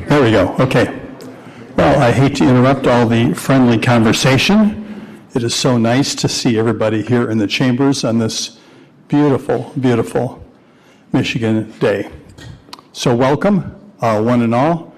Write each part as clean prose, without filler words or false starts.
There we go. Okay. Well, I hate to interrupt all the friendly conversation. It is so nice to see everybody here in the chambers on this beautiful, beautiful Michigan day. So welcome, one and all,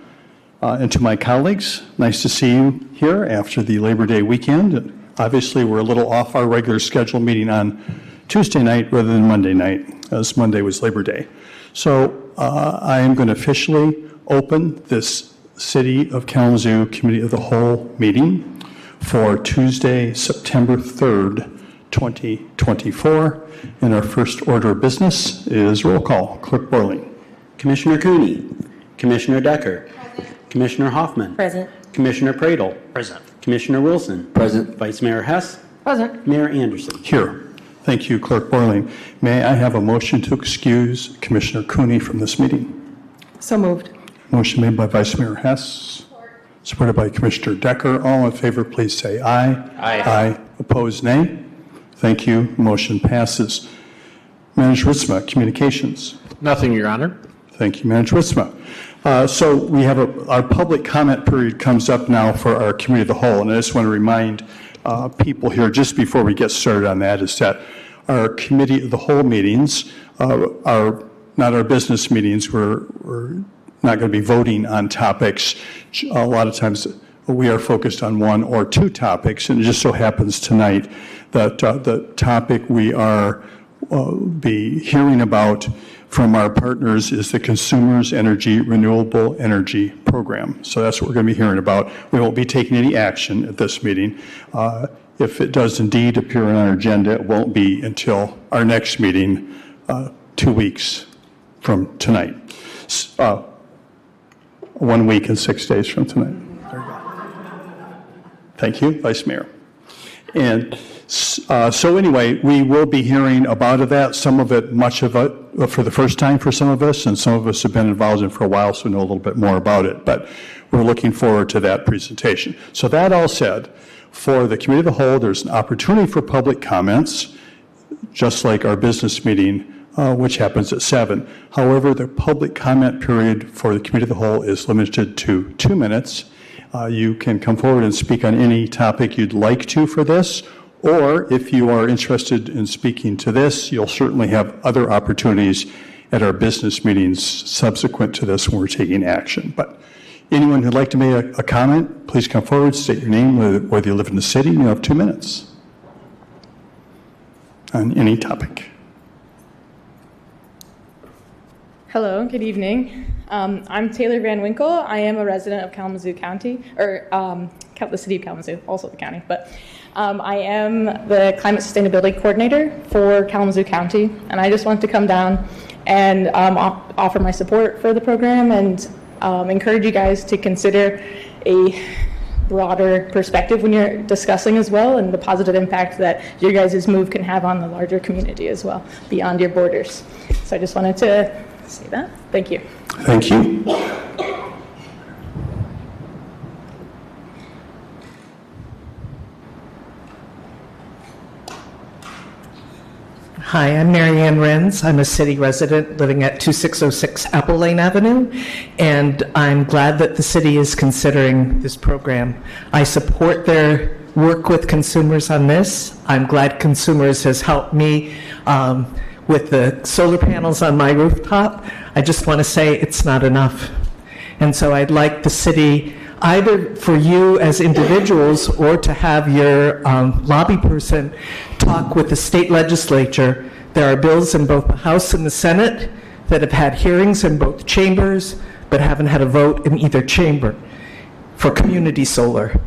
and to my colleagues. Nice to see you here after the Labor Day weekend. Obviously, we're a little off our regular scheduled meeting on Tuesday night rather than Monday night, as Monday was Labor Day. So I am going to officially open this City of Kalamazoo Committee of the Whole meeting for Tuesday, September 3rd, 2024. And our first order of business is roll call. Clerk Borling. Commissioner Cooney. Commissioner Decker. Present. Commissioner Hoffman. Present. Commissioner Pradel. Present. Commissioner Wilson. Present. Vice Mayor Hess. Present. Mayor Anderson. Here. Thank you, Clerk Borling. May I have a motion to excuse Commissioner Cooney from this meeting? So moved. Motion made by Vice Mayor Hess. Supported by Commissioner Decker. All in favor, please say aye. Aye. Aye. Opposed, nay. Thank you. Motion passes. Manager Ritzma, Communications. Nothing, Your Honor. Thank you, Manager Ritzma. So we have our public comment period comes up now for our Committee of the Whole, and I just want to remind people here, just before we get started on that, is that our Committee of the Whole meetings are not our business meetings. We're not going to be voting on topics. A lot of times we are focused on one or two topics, and it just so happens tonight that the topic we are be hearing about from our partners is the Consumers Energy Renewable Energy Program. So that's what we're going to be hearing about. We won't be taking any action at this meeting. If it does indeed appear on our agenda, it won't be until our next meeting 2 weeks from tonight. 1 week and 6 days from tonight. There you go. Thank you, Vice Mayor. And so anyway, we will be hearing about that, some of it, much of it, for the first time for some of us, and some of us have been involved in it for a while, so we know a little bit more about it. But we're looking forward to that presentation. So that all said, for the Committee of the Whole, there's an opportunity for public comments, just like our business meeting, which happens at 7. However, the public comment period for the Committee of the Whole is limited to 2 minutes. You can come forward and speak on any topic you'd like to for this, or if you are interested in speaking to this, you'll certainly have other opportunities at our business meetings subsequent to this when we're taking action. But anyone who'd like to make a comment, please come forward, state your name, whether you live in the city, and you have 2 minutes on any topic. Hello, good evening. I'm Taylor Van Winkle. I am a resident of Kalamazoo County, or the city of Kalamazoo, also the county, but I am the Climate Sustainability Coordinator for Kalamazoo County, and I just want to come down and offer my support for the program and encourage you guys to consider a broader perspective when you're discussing as well, and the positive impact that your guys' move can have on the larger community as well, beyond your borders. So I just wanted to say that. Thank you. Thank you. Hi, I'm Mary Ann Renz. I'm a city resident living at 2606 Apple Lane Avenue, and I'm glad that the city is considering this program. I support their work with consumers on this. I'm glad Consumers has helped me with the solar panels on my rooftop. I just want to say it's not enough. And so I'd like the city, either for you as individuals or to have your lobby person talk with the state legislature. There are bills in both the House and the Senate that have had hearings in both chambers but haven't had a vote in either chamber for community solar.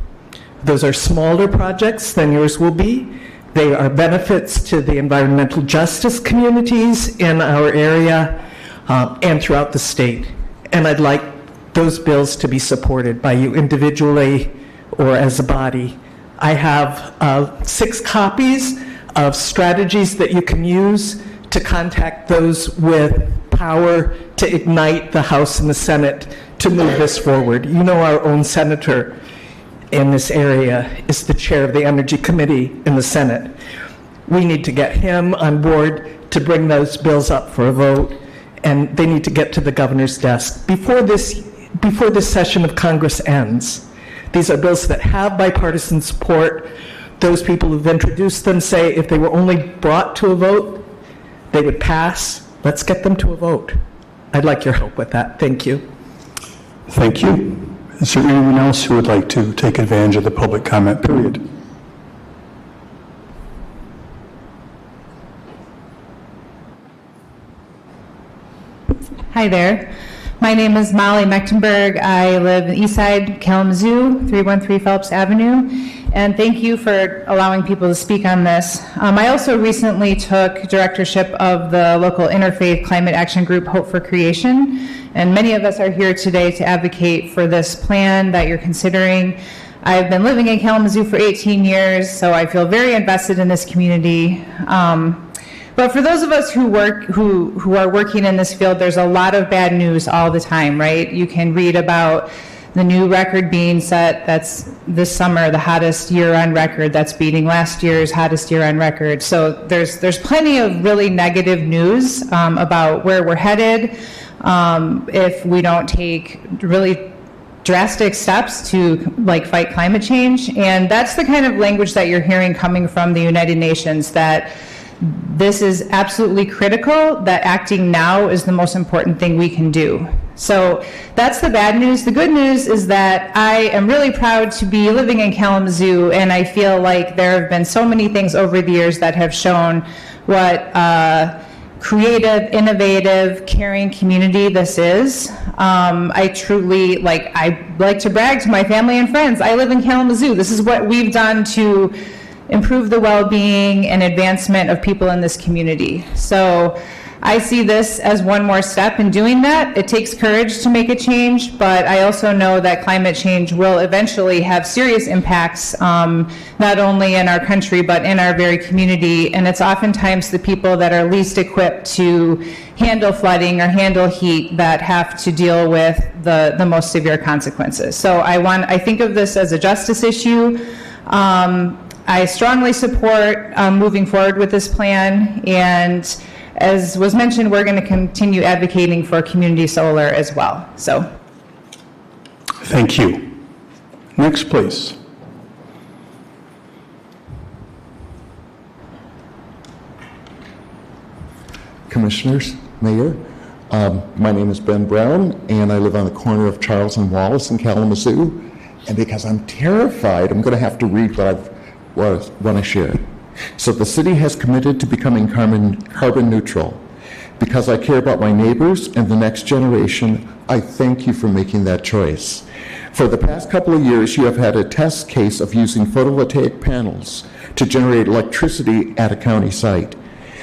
Those are smaller projects than yours will be. They are benefits to the environmental justice communities in our area and throughout the state. And I'd like those bills to be supported by you individually or as a body. I have 6 copies of strategies that you can use to contact those with power to ignite the House and the Senate to move this forward. You know, our own senator in this area is the chair of the Energy Committee in the Senate. We need to get him on board to bring those bills up for a vote, and they need to get to the governor's desk. Before this before this session of Congress ends. These are bills that have bipartisan support. Those people who've introduced them say if they were only brought to a vote, they would pass. Let's get them to a vote. I'd like your help with that. Thank you. Thank you. Is there anyone else who would like to take advantage of the public comment period? Hi there. My name is Molly Mechtenberg. I live in Eastside, Kalamazoo, 313 Phelps Avenue. And thank you for allowing people to speak on this. I also recently took directorship of the local interfaith climate action group, Hope for Creation. And many of us are here today to advocate for this plan that you're considering. I've been living in Kalamazoo for 18 years, so I feel very invested in this community. But for those of us who are working in this field, there's a lot of bad news all the time, right? You can read about the new record being set that's this summer, the hottest year on record, that's beating last year's hottest year on record. So there's plenty of really negative news about where we're headed if we don't take really drastic steps to fight climate change. And that's the kind of language that you're hearing coming from the United Nations, that this is absolutely critical, that acting now is the most important thing we can do. So that's the bad news. The good news is that I am really proud to be living in Kalamazoo, and I feel like there have been so many things over the years that have shown what creative, innovative, caring community this is. I truly, I like to brag to my family and friends, I live in Kalamazoo. This is what we've done to improve the well-being and advancement of people in this community. So I see this as one more step in doing that. It takes courage to make a change, but I also know that climate change will eventually have serious impacts, not only in our country, but in our very community. And it's oftentimes the people that are least equipped to handle flooding or handle heat that have to deal with the most severe consequences. So I think of this as a justice issue. I strongly support moving forward with this plan, and as was mentioned, we're going to continue advocating for community solar as well. So, Thank you. Next, please. Commissioners, Mayor, my name is Ben Brown, and I live on the corner of Charles and Wallace in Kalamazoo. And because I'm terrified, I'm going to have to read what I want to share. So the city has committed to becoming carbon neutral. Because I care about my neighbors and the next generation, I thank you for making that choice. For the past couple of years, you have had a test case of using photovoltaic panels to generate electricity at a county site.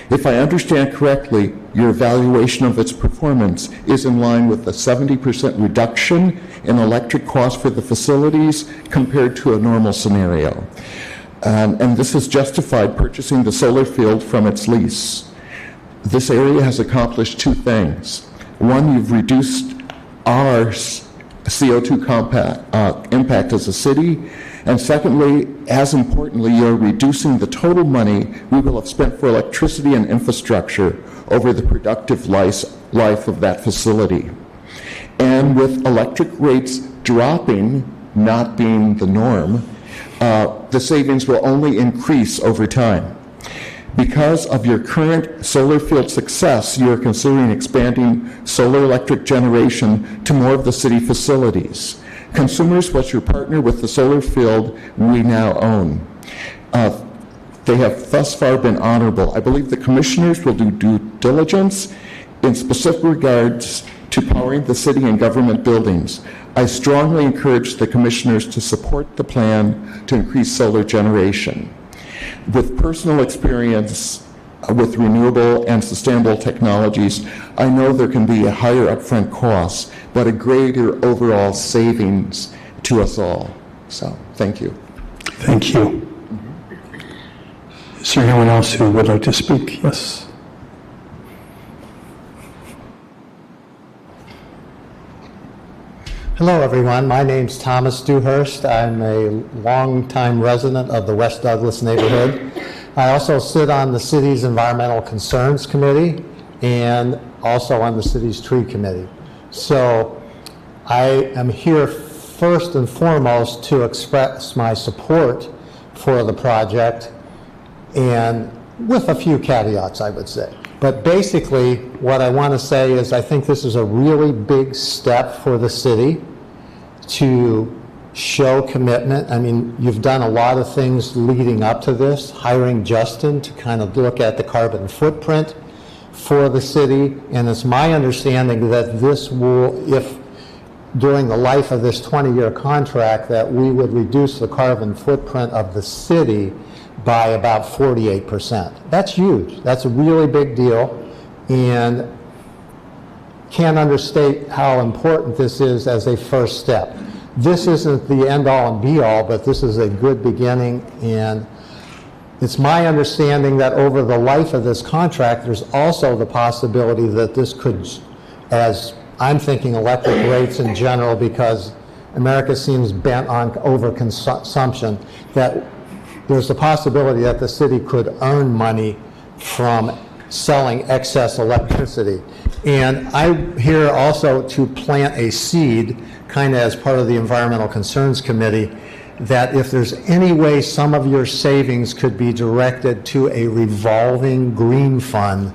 If I understand correctly, your evaluation of its performance is in line with the 70% reduction in electric costs for the facilities compared to a normal scenario. And this has justified purchasing the solar field from its lease. This area has accomplished two things. One, you've reduced our CO2 impact as a city. And secondly, as importantly, you're reducing the total money we will have spent for electricity and infrastructure over the productive life of that facility. And with electric rates dropping, not being the norm, the savings will only increase over time. Because of your current solar field success, you are considering expanding solar electric generation to more of the city facilities. Consumers was your partner with the solar field we now own. They have thus far been honorable. I believe the commissioners will do due diligence in specific regards to powering the city and government buildings. I strongly encourage the commissioners to support the plan to increase solar generation. With personal experience with renewable and sustainable technologies, I know there can be a higher upfront cost, but a greater overall savings to us all. So, thank you. Thank you. Is there anyone else who would like to speak? Yes. Hello, everyone. My name's Thomas Dewhurst. I'm a longtime resident of the West Douglas neighborhood. I also sit on the city's Environmental Concerns Committee and also on the city's Tree Committee. So I am here first and foremost to express my support for the project, and with a few caveats, I would say. But basically, what I want to say is I think this is a really big step for the city to show commitment. I mean, you've done a lot of things leading up to this, hiring Justin to kind of look at the carbon footprint for the city, and it's my understanding that this will, if during the life of this 20-year contract, that we would reduce the carbon footprint of the city by about 48%. That's huge. That's a really big deal, and can't understate how important this is as a first step. This isn't the end-all and be-all, but this is a good beginning, and it's my understanding that over the life of this contract, there's also the possibility that this could, as I'm thinking electric rates in general, because America seems bent on overconsumption, that there's the possibility that the city could earn money from selling excess electricity. And I'm here also to plant a seed, kind of as part of the Environmental Concerns Committee, that if there's any way some of your savings could be directed to a revolving green fund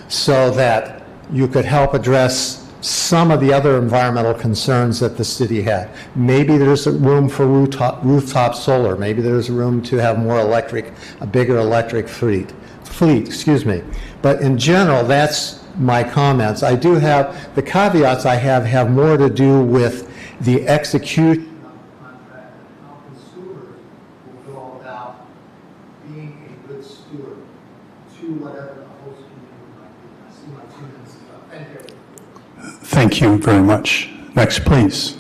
so that you could help address some of the other environmental concerns that the city had. Maybe there's a room for rooftop solar. Maybe there's room to have more electric, a bigger electric fleet, excuse me. But in general, that's my comments. I do have, the caveats I have more to do with the execution of the contract and how consumers will go about being a good steward to whatever the host community might be. I see my 2 minutes is up. Thank you. Thank you very much. Next, please.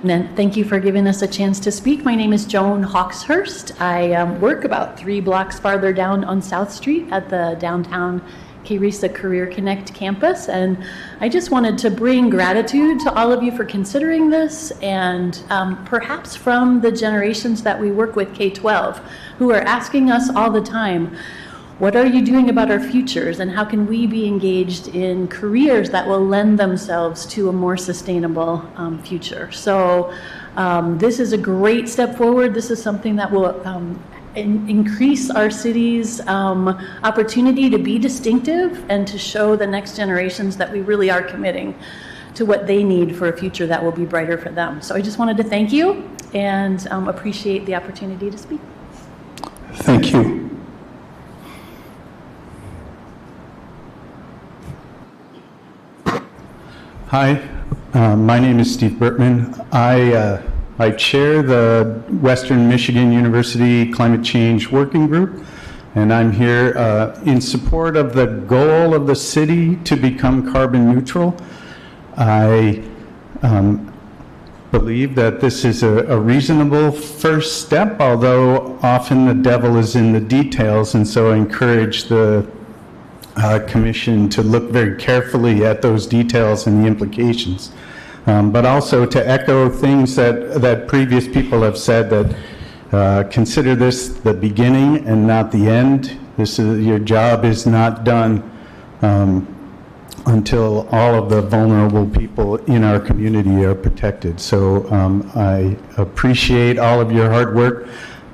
And thank you for giving us a chance to speak. My name is Joan Hawkshurst. I work about 3 blocks farther down on South Street at the downtown KRISA Career Connect campus, and I just wanted to bring gratitude to all of you for considering this, and perhaps from the generations that we work with, K-12, who are asking us all the time, what are you doing about our futures, and how can we be engaged in careers that will lend themselves to a more sustainable future? So this is a great step forward. This is something that will increase our city's opportunity to be distinctive and to show the next generations that we really are committing to what they need for a future that will be brighter for them. So I just wanted to thank you and appreciate the opportunity to speak. Thank you. Hi, my name is Steve Bertman. I chair the Western Michigan University Climate Change Working Group, and I'm here in support of the goal of the city to become carbon neutral. I believe that this is a reasonable first step, although often the devil is in the details, and so I encourage the Commission to look very carefully at those details and the implications. But also to echo things that previous people have said, that consider this the beginning and not the end. Your job is not done until all of the vulnerable people in our community are protected. So I appreciate all of your hard work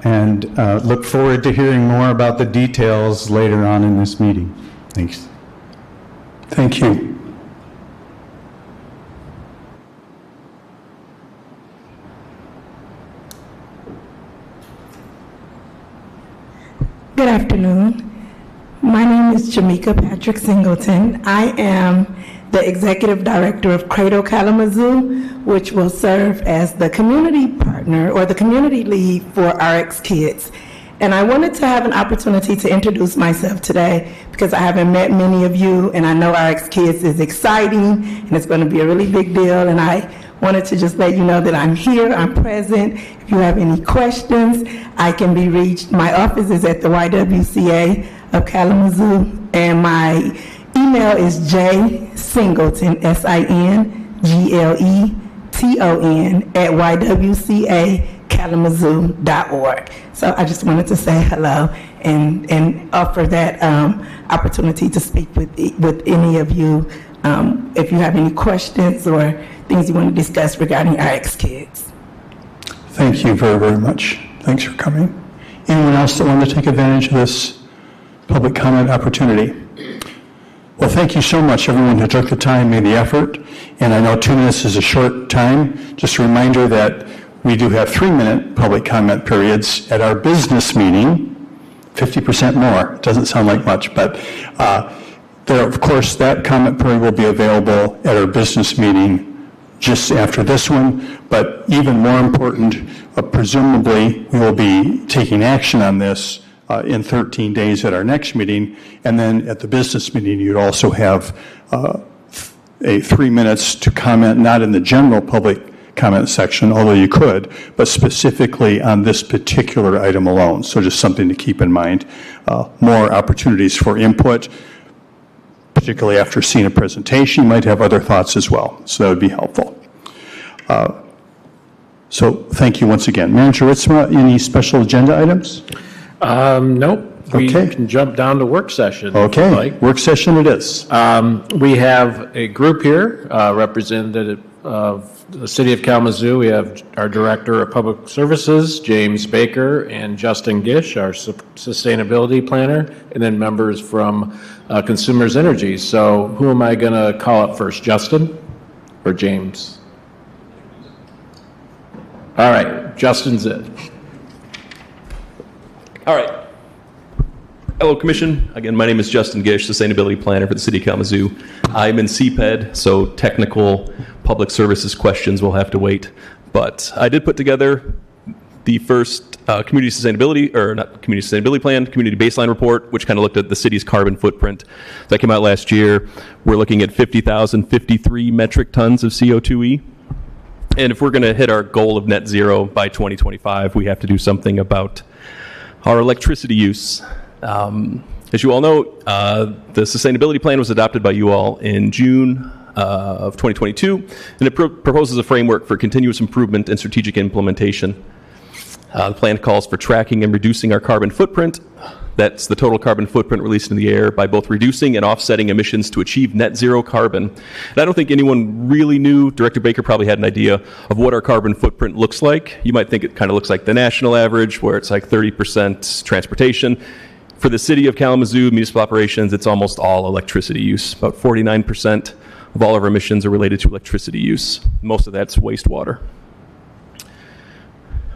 and look forward to hearing more about the details later on in this meeting. Thanks. Thank you. Good afternoon. My name is Jamaica Patrick Singleton. I am the Executive Director of Cradle Kalamazoo, which will serve as the community partner or the community lead for RX Kids. And I wanted to have an opportunity to introduce myself today because I haven't met many of you, and I know RX Kids is exciting and it's going to be a really big deal, and I wanted to just let you know that I'm here, I'm present. If you have any questions, I can be reached. My office is at the YWCA of Kalamazoo, and my email is jsingleton, SINGLETON, @ywca kalamazoo.org. So I just wanted to say hello and offer that opportunity to speak with any of you if you have any questions or things you want to discuss regarding our ex-kids. Thank you very, very much. Thanks for coming. Anyone else that want to take advantage of this public comment opportunity? Well, thank you so much, everyone who took the time, made the effort. And I know 2 minutes is a short time. Just a reminder that we do have 3-minute public comment periods at our business meeting, 50% more. It doesn't sound like much, but there, of course, that comment period will be available at our business meeting just after this one. But even more important, presumably we will be taking action on this in 13 days at our next meeting, and then at the business meeting you'd also have 3 minutes to comment, not in the general public comment section, although you could, but specifically on this particular item alone. So just something to keep in mind. More opportunities for input, particularly after seeing a presentation. You might have other thoughts as well, so that would be helpful. So thank you once again. Manager Ritzma, any special agenda items? Nope. We Okay. can jump down to work session. if you'd Okay, like. work session it is. We have a group here, representative of the City of Kalamazoo. We have our Director of Public Services, James Baker, and Justin Gish, our Sustainability Planner, and then members from Consumers Energy. So who am I going to call up first, Justin or James? All right, Justin's it. All right. Hello, Commission. Again, my name is Justin Gish, Sustainability Planner for the City of Kalamazoo. I'm in CPED, so technical public services questions will have to wait. But I did put together the first community sustainability, or not community sustainability plan, community baseline report, which kind of looked at the city's carbon footprint. That came out last year. We're looking at 50,053 metric tons of CO2e. And if we're going to hit our goal of net zero by 2025, we have to do something about our electricity use. As you all know, the sustainability plan was adopted by you all in June of 2022, and it proposes a framework for continuous improvement and strategic implementation. The plan calls for tracking and reducing our carbon footprint. That's the total carbon footprint released in the air by both reducing and offsetting emissions to achieve net zero carbon. And I don't think anyone really knew, Director Baker probably had an idea of what our carbon footprint looks like. You might think it kind of looks like the national average, where it's like 30% transportation. For the City of Kalamazoo municipal operations, it's almost all electricity use. About 49% of all of our emissions are related to electricity use. Most of that's wastewater.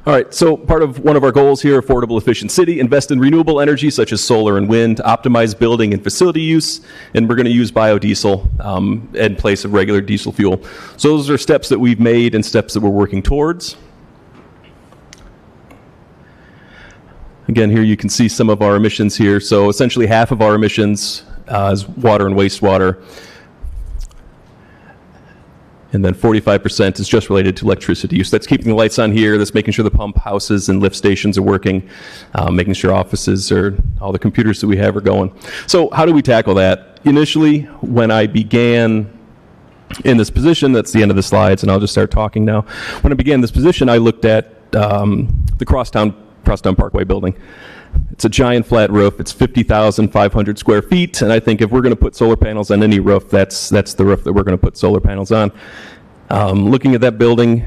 All right, so part of one of our goals here, affordable, efficient city, invest in renewable energy such as solar and wind, optimize building and facility use, and we're going to use biodiesel in place of regular diesel fuel. So those are steps that we've made and steps that we're working towards. Again, here you can see some of our emissions here. So essentially half of our emissions is water and wastewater. And then 45% is just related to electricity use. That's keeping the lights on here. That's making sure the pump houses and lift stations are working, making sure offices or all the computers that we have are going. So how do we tackle that? Initially, when I began in this position, that's the end of the slides, and I'll just start talking now. When I began this position, I looked at the Crosstown Parkway building. It's a giant flat roof. It's 50,500 square feet, and I think if we're going to put solar panels on any roof, that's the roof that we're going to put solar panels on. Looking at that building,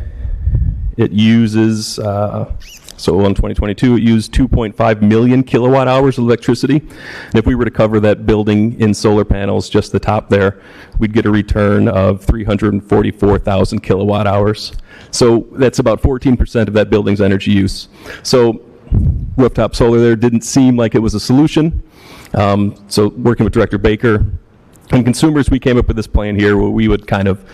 it uses, so in 2022, it used 2.5 million kilowatt hours of electricity. And if we were to cover that building in solar panels, just the top there, we'd get a return of 344,000 kilowatt hours. So that's about 14% of that building's energy use. So rooftop solar there didn't seem like it was a solution. So working with Director Baker and consumers, we came up with this plan here where we would kind of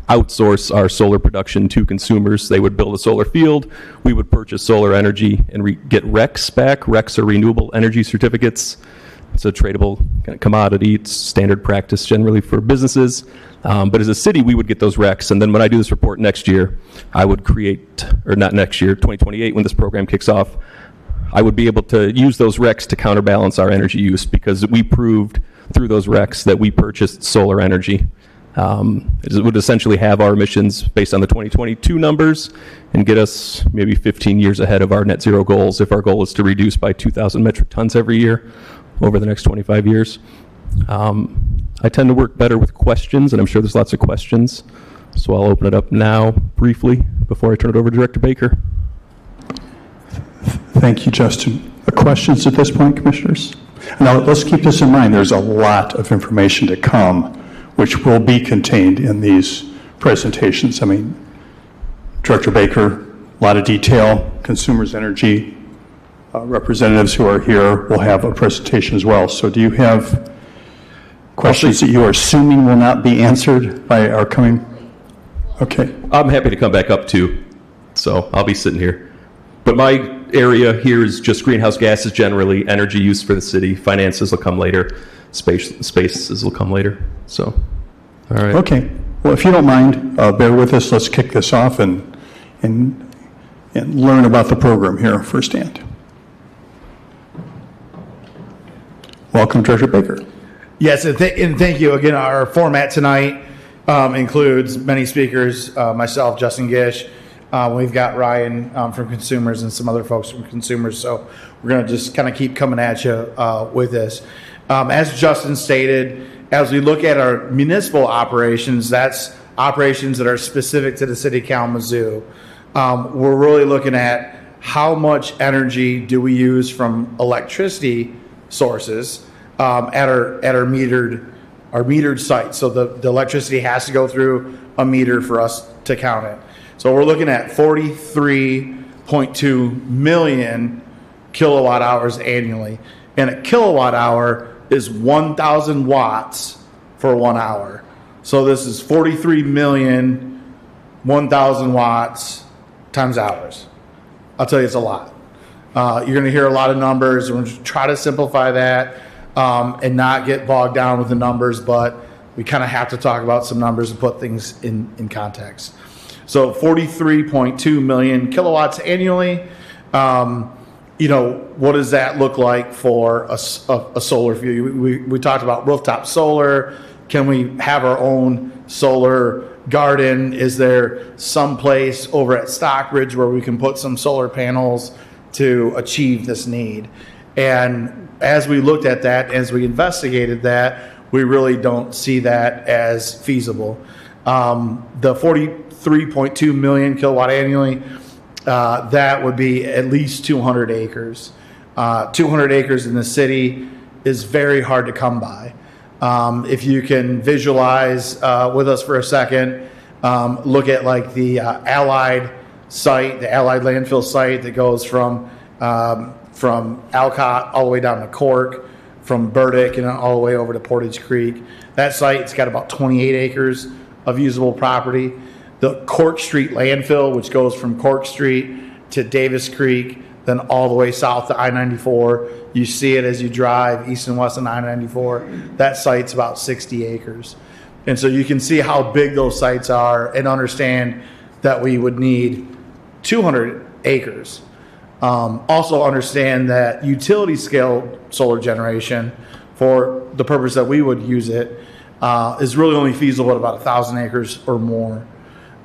outsource our solar production to consumers. They would build a solar field, we would purchase solar energy and get RECs back. RECs are renewable energy certificates. It's a tradable kind of commodity. It's standard practice generally for businesses. But as a city, we would get those RECs. And then when I do this report next year, I would create, or not next year, 2028, when this program kicks off, I would be able to use those RECs to counterbalance our energy use because we proved through those RECs that we purchased solar energy. It would essentially have our emissions based on the 2022 numbers and get us maybe 15 years ahead of our net zero goals if our goal is to reduce by 2,000 metric tons every year over the next 25 years. I tend to work better with questions, and I'm sure there's lots of questions, so I'll open it up now briefly before I turn it over to Director Baker. Thank you, Justin. Questions at this point, Commissioners? Now, let's keep this in mind. There's a lot of information to come, which will be contained in these presentations. I mean, Director Baker, a lot of detail. Consumers Energy representatives who are here will have a presentation as well. So do you have questions that you are assuming will not be answered by our coming? Okay. I'm happy to come back up too, so I'll be sitting here. But my area here is just greenhouse gases generally, energy use for the city, finances will come later, spaces will come later. So, all right. Okay. Well, if you don't mind, bear with us. Let's kick this off and learn about the program here firsthand. Welcome, Director Baker. Yes, and thank you. Again, our format tonight includes many speakers, myself, Justin Gish. We've got Ryan from Consumers and some other folks from Consumers. So we're going to just kind of keep coming at you with this. As Justin stated, as we look at our municipal operations, that's operations that are specific to the city of Kalamazoo. We're really looking at how much energy do we use from electricity sources at our metered site. So the electricity has to go through a meter for us to count it. So we're looking at 43.2 million kilowatt hours annually. And a kilowatt hour is 1,000 watts for 1 hour. So this is 43 million, 1,000 watts times hours. I'll tell you, it's a lot. You're going to hear a lot of numbers. We're going to try to simplify that and not get bogged down with the numbers, but we kind of have to talk about some numbers and put things in context. So 43.2 million kilowatts annually. What does that look like for a solar field? We talked about rooftop solar. Can we have our own solar garden? Is there some place over at Stockbridge where we can put some solar panels to achieve this need? And as we looked at that, as we investigated that, we really don't see that as feasible. The 43.2 million kilowatt annually, that would be at least 200 acres. 200 acres in the city is very hard to come by. If you can visualize with us for a second, look at like the Allied site, the Allied landfill site that goes from Alcott all the way down to Cork, from Burdick and all the way over to Portage Creek. That site's got about 28 acres of usable property. The Cork Street landfill, which goes from Cork Street to Davis Creek, then all the way south to I-94. You see it as you drive east and west on I-94. That site's about 60 acres. And so you can see how big those sites are and understand that we would need 200 acres. Also understand that utility scale solar generation, for the purpose that we would use it, is really only feasible at about 1,000 acres or more.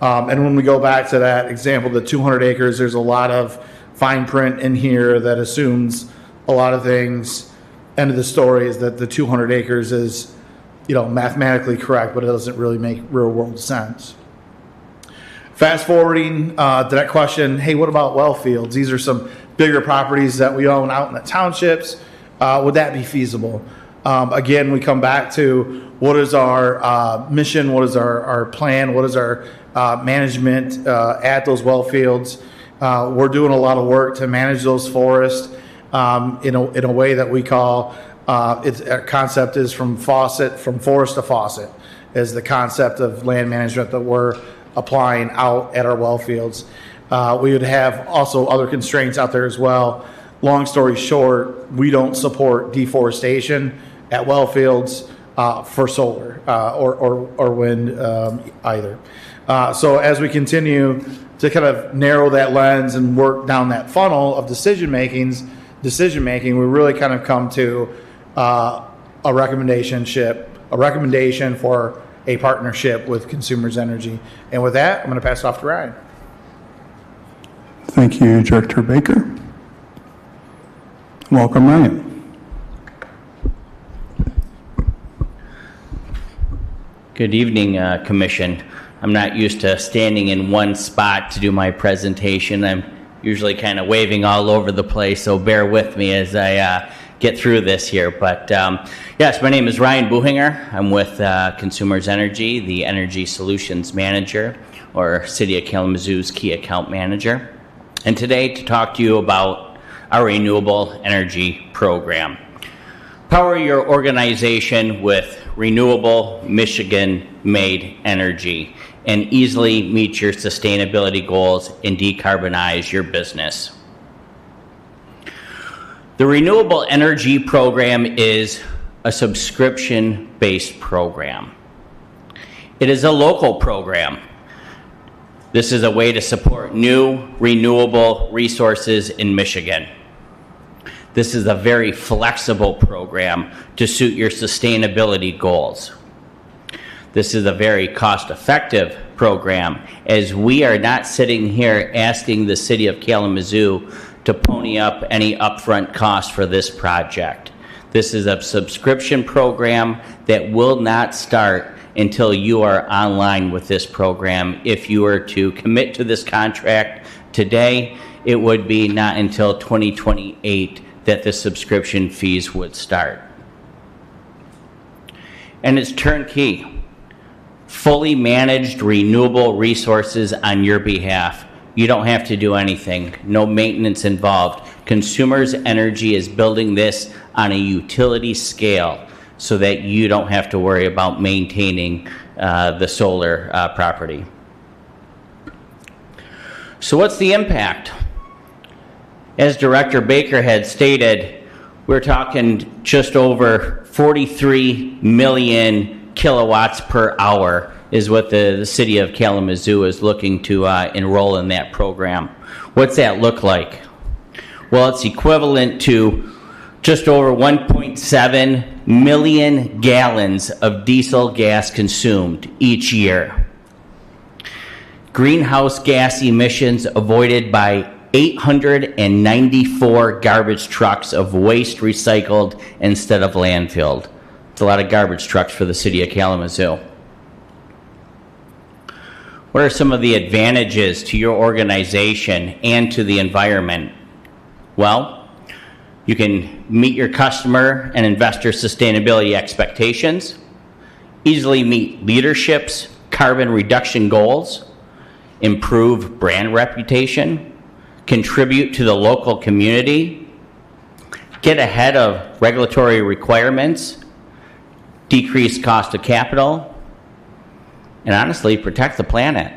And when we go back to that example, the 200 acres, there's a lot of fine print in here that assumes a lot of things. End of the story is that the 200 acres is, mathematically correct, but it doesn't really make real world sense. Fast forwarding to that question, hey, what about well fields? These are some bigger properties that we own out in the townships. Would that be feasible? Again, we come back to what is our mission, what is our plan, what is our management at those well fields. We're doing a lot of work to manage those forests in a way that we call, our concept is from forest to faucet, is the concept of land management that we're applying out at our well fields. We would have also other constraints out there as well. Long story short, we don't support deforestation at well fields for solar or wind either. So as we continue to kind of narrow that lens and work down that funnel of decision making, we really kind of come to a recommendation for a partnership with Consumers Energy. And with that, I'm going to pass it off to Ryan. Thank you, Director Baker. Welcome, Ryan. Good evening, Commission. I'm not used to standing in one spot to do my presentation. I'm usually kind of waving all over the place, so bear with me as I get through this here. But yes, my name is Ryan Buchinger. I'm with Consumers Energy, the Energy Solutions Manager, or City of Kalamazoo's Key Account Manager. And today to talk to you about our renewable energy program. Power your organization with renewable Michigan-made energy and easily meet your sustainability goals and decarbonize your business. The renewable energy program is a subscription-based program. It is a local program. This is a way to support new renewable resources in Michigan. This is a very flexible program to suit your sustainability goals. This is a very cost-effective program, as we are not sitting here asking the City of Kalamazoo to pony up any upfront costs for this project. This is a subscription program that will not start until you are online with this program. If you were to commit to this contract today, it would be not until 2028 that the subscription fees would start. And it's turnkey. Fully managed renewable resources on your behalf. You don't have to do anything. No maintenance involved. Consumers Energy is building this on a utility scale so that you don't have to worry about maintaining the solar property. So what's the impact? As Director Baker had stated, we're talking just over 43 million kilowatts per hour is what the City of Kalamazoo is looking to enroll in that program. What's that look like? Well, it's equivalent to just over 1.7 million gallons of diesel gas consumed each year. Greenhouse gas emissions avoided by 894 garbage trucks of waste recycled instead of landfilled. It's a lot of garbage trucks for the City of Kalamazoo. What are some of the advantages to your organization and to the environment? Well, you can meet your customer and investor sustainability expectations, easily meet leadership's carbon reduction goals, improve brand reputation, contribute to the local community, get ahead of regulatory requirements, decrease cost of capital, and honestly, protect the planet.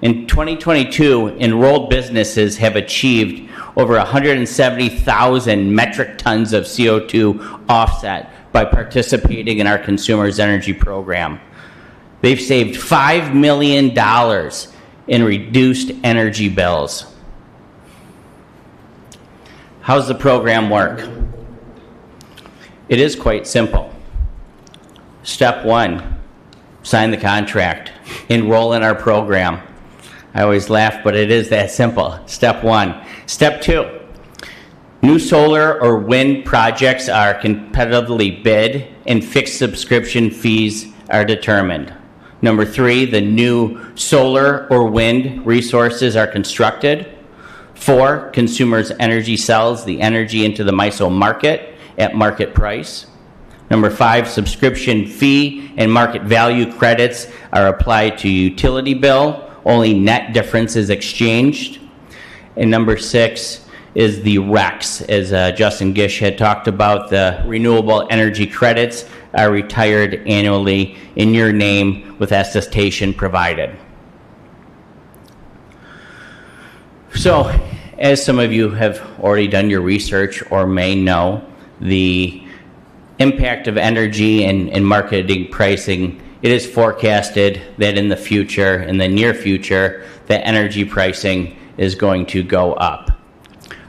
In 2022, enrolled businesses have achieved over 170,000 metric tons of CO2 offset by participating in our Consumers Energy program. They've saved $5 million in reduced energy bills. How's the program work? It is quite simple. Step one, sign the contract, enroll in our program. I always laugh, but it is that simple. Step one. Step two, new solar or wind projects are competitively bid and fixed subscription fees are determined. Number three, the new solar or wind resources are constructed. 4, Consumers Energy sells the energy into the MISO market at market price. Number 5, subscription fee and market value credits are applied to utility bill. Only net difference is exchanged. And number 6 is the RECs. As Justin Gish had talked about, the renewable energy credits are retired annually in your name with attestation provided. So, as some of you have already done your research or may know, the impact of energy and marketing pricing, it is forecasted that in the future, in the near future, that energy pricing is going to go up.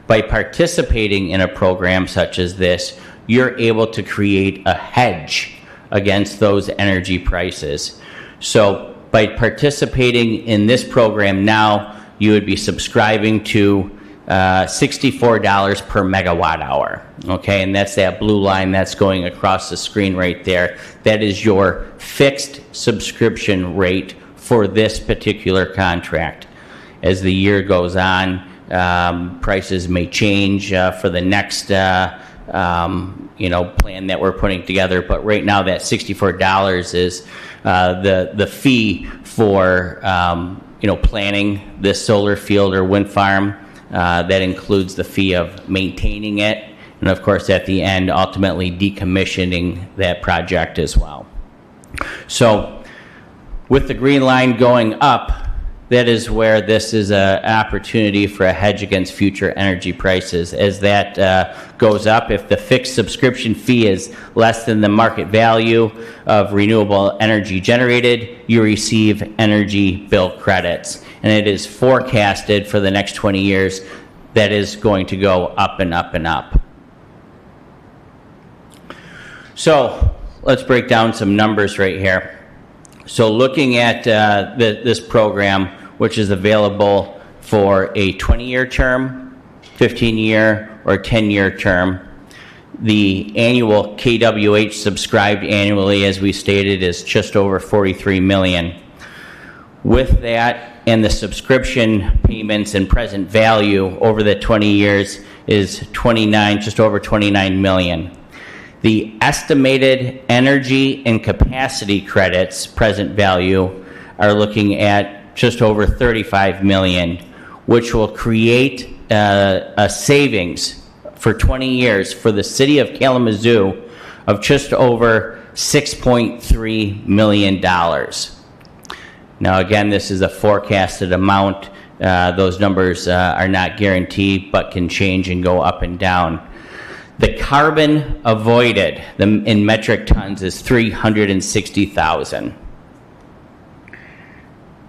By participating in a program such as this, you're able to create a hedge against those energy prices. So by participating in this program now, you would be subscribing to $64 per megawatt hour. Okay, and that's that blue line that's going across the screen right there. That is your fixed subscription rate for this particular contract. As the year goes on, prices may change for the next plan that we're putting together. But right now, that $64 is the fee for planning this solar field or wind farm. That includes the fee of maintaining it, and of course, at the end, ultimately decommissioning that project as well. So, with the green line going up, that is where this is an opportunity for a hedge against future energy prices. As that goes up, if the fixed subscription fee is less than the market value of renewable energy generated, you receive energy bill credits. And it is forecasted for the next 20 years that is going to go up and up and up. So let's break down some numbers right here. So looking at this program, which is available for a 20-year term, 15-year, or 10-year term, the annual KWH subscribed annually, as we stated, is just over 43 million. With that and the subscription payments and present value over the 20 years is just over 29 million. The estimated energy and capacity credits present value are looking at just over 35 million, which will create a savings for 20 years for the city of Kalamazoo of just over $6.3 million. Now, again, this is a forecasted amount. Those numbers are not guaranteed, but can change and go up and down. The carbon avoided in metric tons is 360,000.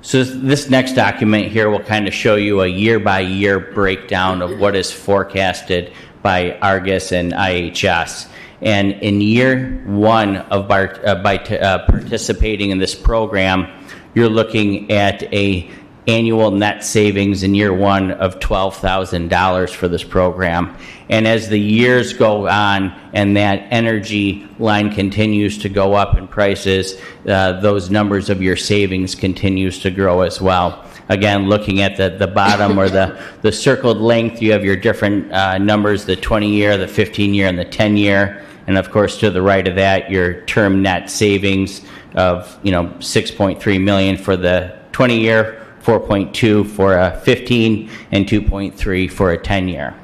So this next document here will kind of show you a year-by-year breakdown of what is forecasted by Argus and IHS. And in year one of participating in this program, you're looking at a annual net savings in year one of $12,000 for this program. And as the years go on and that energy line continues to go up in prices, those numbers of your savings continues to grow as well. Again, looking at the bottom or the circled length, you have your different numbers, the 20-year, the 15-year, and the 10-year. And of course, to the right of that, your term net savings of 6.3 million for the 20-year, 4.2 for a 15, and 2.3 for a 10-year.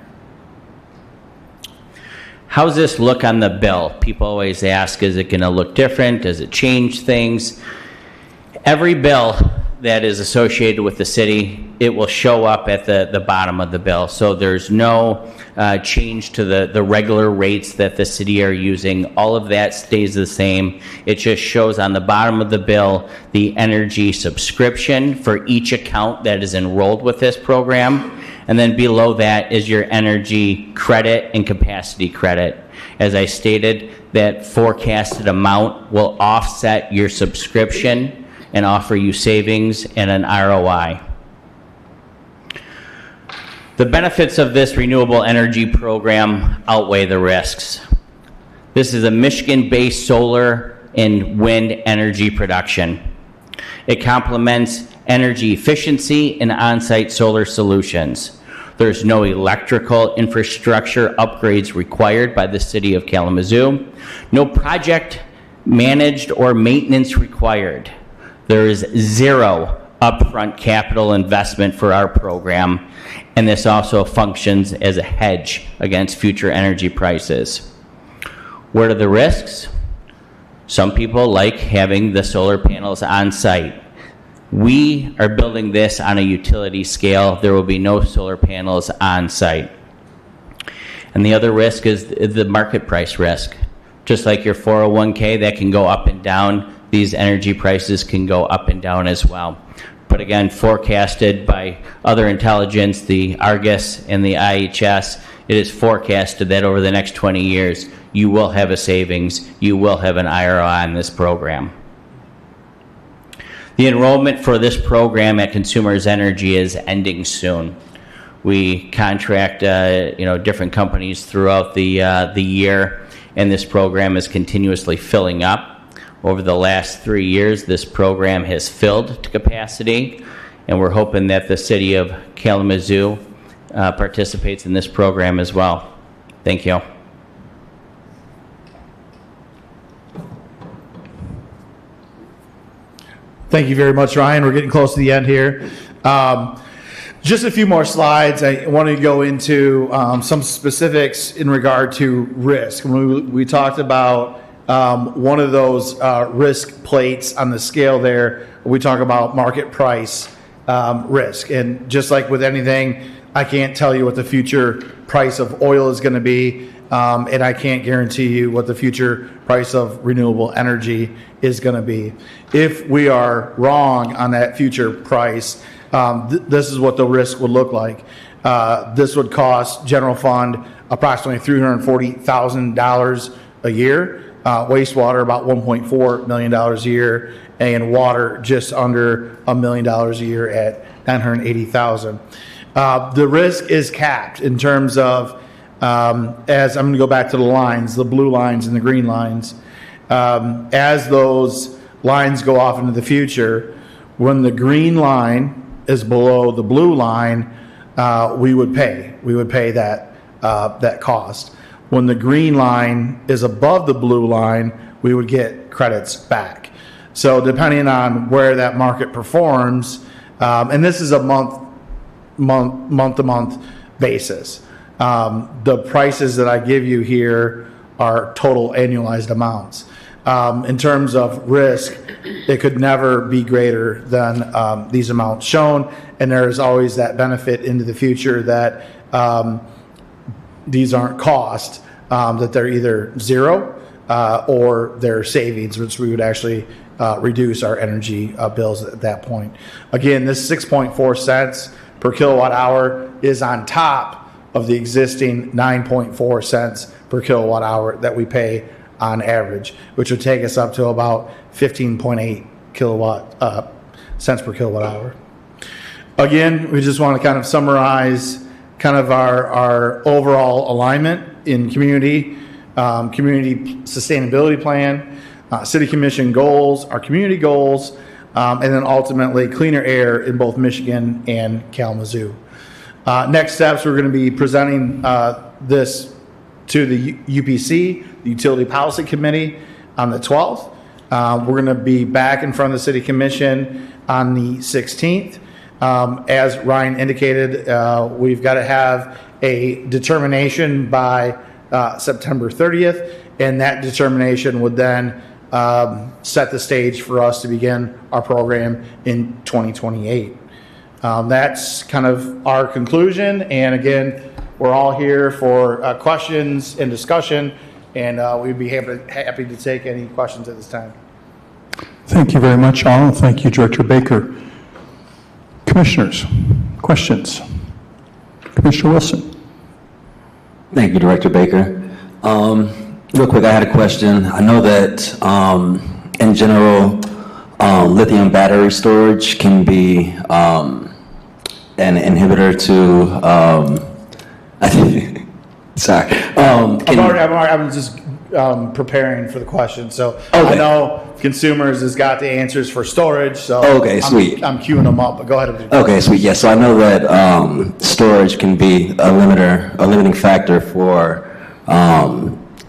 How's this look on the bill? People always ask, is it going to look different? Does it change things? Every bill that is associated with the city, it will show up at the bottom of the bill. So there's no change to the regular rates that the city are using. All of that stays the same. It just shows on the bottom of the bill the energy subscription for each account that is enrolled with this program. And then below that is your energy credit and capacity credit. As I stated, that forecasted amount will offset your subscription and offer you savings and an ROI. The benefits of this renewable energy program outweigh the risks. This is a Michigan-based solar and wind energy production. It complements energy efficiency and on-site solar solutions. There's no electrical infrastructure upgrades required by the city of Kalamazoo. No project managed or maintenance required. There is zero upfront capital investment for our program, and this also functions as a hedge against future energy prices. What are the risks? Some people like having the solar panels on site. We are building this on a utility scale. There will be no solar panels on site. And the other risk is the market price risk. Just like your 401k that can go up and down, these energy prices can go up and down as well. But again, forecasted by other intelligence, the Argus and the IHS, it is forecasted that over the next 20 years, you will have a savings, you will have an IRA on this program. The enrollment for this program at Consumers Energy is ending soon. We contract, different companies throughout the year, and this program is continuously filling up. Over the last 3 years, this program has filled to capacity, and we're hoping that the city of Kalamazoo participates in this program as well. Thank you. Thank you very much, Ryan. We're getting close to the end here. Just a few more slides. I want to go into some specifics in regard to risk. When we talked about one of those risk plates on the scale there, we talk about market price risk. And just like with anything, I can't tell you what the future price of oil is going to be, and I can't guarantee you what the future price of renewable energy is going to be. If we are wrong on that future price, this is what the risk would look like. This would cost general fund approximately $340,000 a year. Wastewater about $1.4 million a year, and water just under $1 million a year at $980,000. The risk is capped in terms of, as I'm going to go back to the lines, the blue lines and the green lines. As those lines go off into the future, when the green line is below the blue line, we would pay that cost. When the green line is above the blue line, we would get credits back. So depending on where that market performs, and this is a month-to-month basis. The prices that I give you here are total annualized amounts. In terms of risk, it could never be greater than these amounts shown, and there is always that benefit into the future that these aren't cost, that they're either zero or they're savings, which we would actually reduce our energy bills at that point. Again, this 6.4 cents per kilowatt hour is on top of the existing 9.4 cents per kilowatt hour that we pay on average, which would take us up to about 15.8 cents per kilowatt hour. Again, we just want to kind of summarize kind of our overall alignment in community sustainability plan, city commission goals, our community goals, and then ultimately cleaner air in both Michigan and Kalamazoo. Next steps, we're going to be presenting this to the UPC, the Utility Policy Committee, on the 12th. We're going to be back in front of the City Commission on the 16th. As Ryan indicated, we've got to have a determination by September 30th, and that determination would then set the stage for us to begin our program in 2028. That's kind of our conclusion, and again, we're all here for questions and discussion, and we'd be happy to take any questions at this time. Thank you very much, all. Thank you, Director Baker. Commissioners, questions? Commissioner Wilson. Thank you, Director Baker. Real quick, I had a question. I know that in general, lithium battery storage can be an inhibitor to, sorry. I'm just preparing for the question. So okay. I know Consumers has got the answers for storage. So okay, sweet. I'm queuing them up, but go ahead. Okay, sweet. Yeah, so I know that storage can be a limiting factor for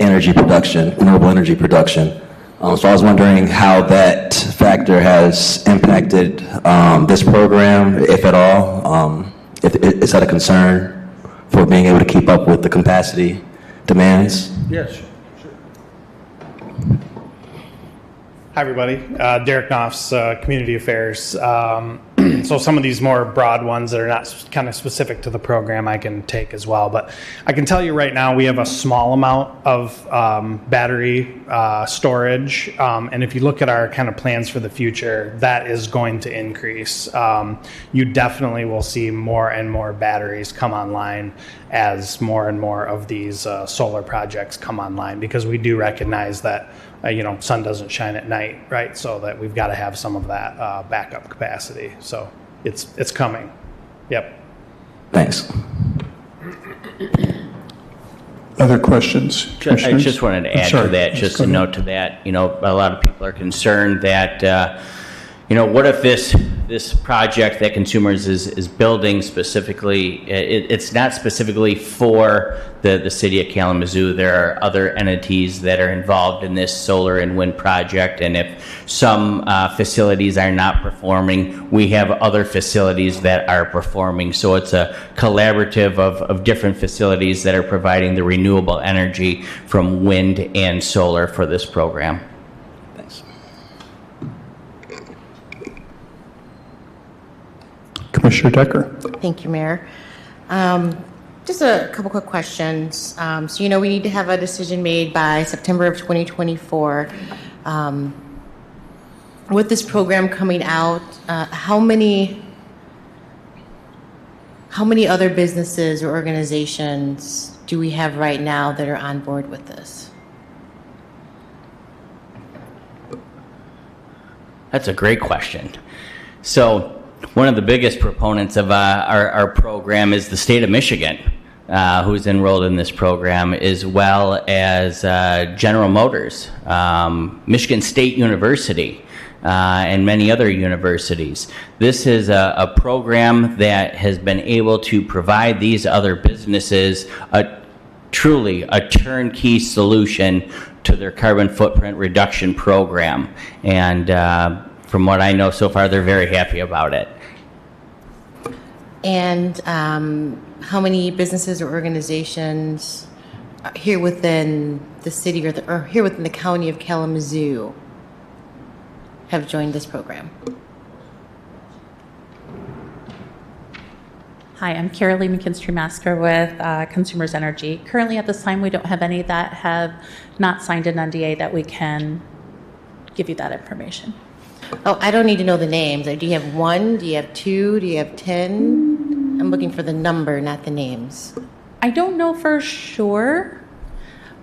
energy production, renewable energy production. So I was wondering how that factor has impacted this program, if at all. Is that a concern for being able to keep up with the capacity demands? Yes. Hi, everybody. Derek Knopfs, Community Affairs. So some of these more broad ones that are not kind of specific to the program I can take as well. But I can tell you right now we have a small amount of battery storage. And if you look at our kind of plans for the future, that is going to increase. You definitely will see more and more batteries come online as more and more of these solar projects come online, because we do recognize that sun doesn't shine at night, right? So that we've got to have some of that backup capacity. So it's coming. Yep. Thanks. Other questions? I just wanted to add to that, just a note to that. A lot of people are concerned that, what if this project that Consumers is building specifically, it's not specifically for the city of Kalamazoo. There are other entities that are involved in this solar and wind project, and if some facilities are not performing, we have other facilities that are performing. So it's a collaborative of different facilities that are providing the renewable energy from wind and solar for this program. Commissioner Decker. Thank you, Mayor. Just a couple quick questions. So, we need to have a decision made by September of 2024. With this program coming out, how many other businesses or organizations do we have right now that are on board with this? That's a great question. So, one of the biggest proponents of our program is the state of Michigan, who's enrolled in this program, as well as General Motors, Michigan State University, and many other universities. This is a program that has been able to provide these other businesses truly a turnkey solution to their carbon footprint reduction program. And from what I know so far, they're very happy about it. And how many businesses or organizations here within the city or here within the county of Kalamazoo have joined this program? Hi, I'm Carolee McKinstry-Masker with Consumers Energy. Currently, at this time, we don't have any that have not signed an NDA that we can give you that information. Oh, I don't need to know the names. Do you have one? Do you have two? Do you have 10? I'm looking for the number, not the names. I don't know for sure.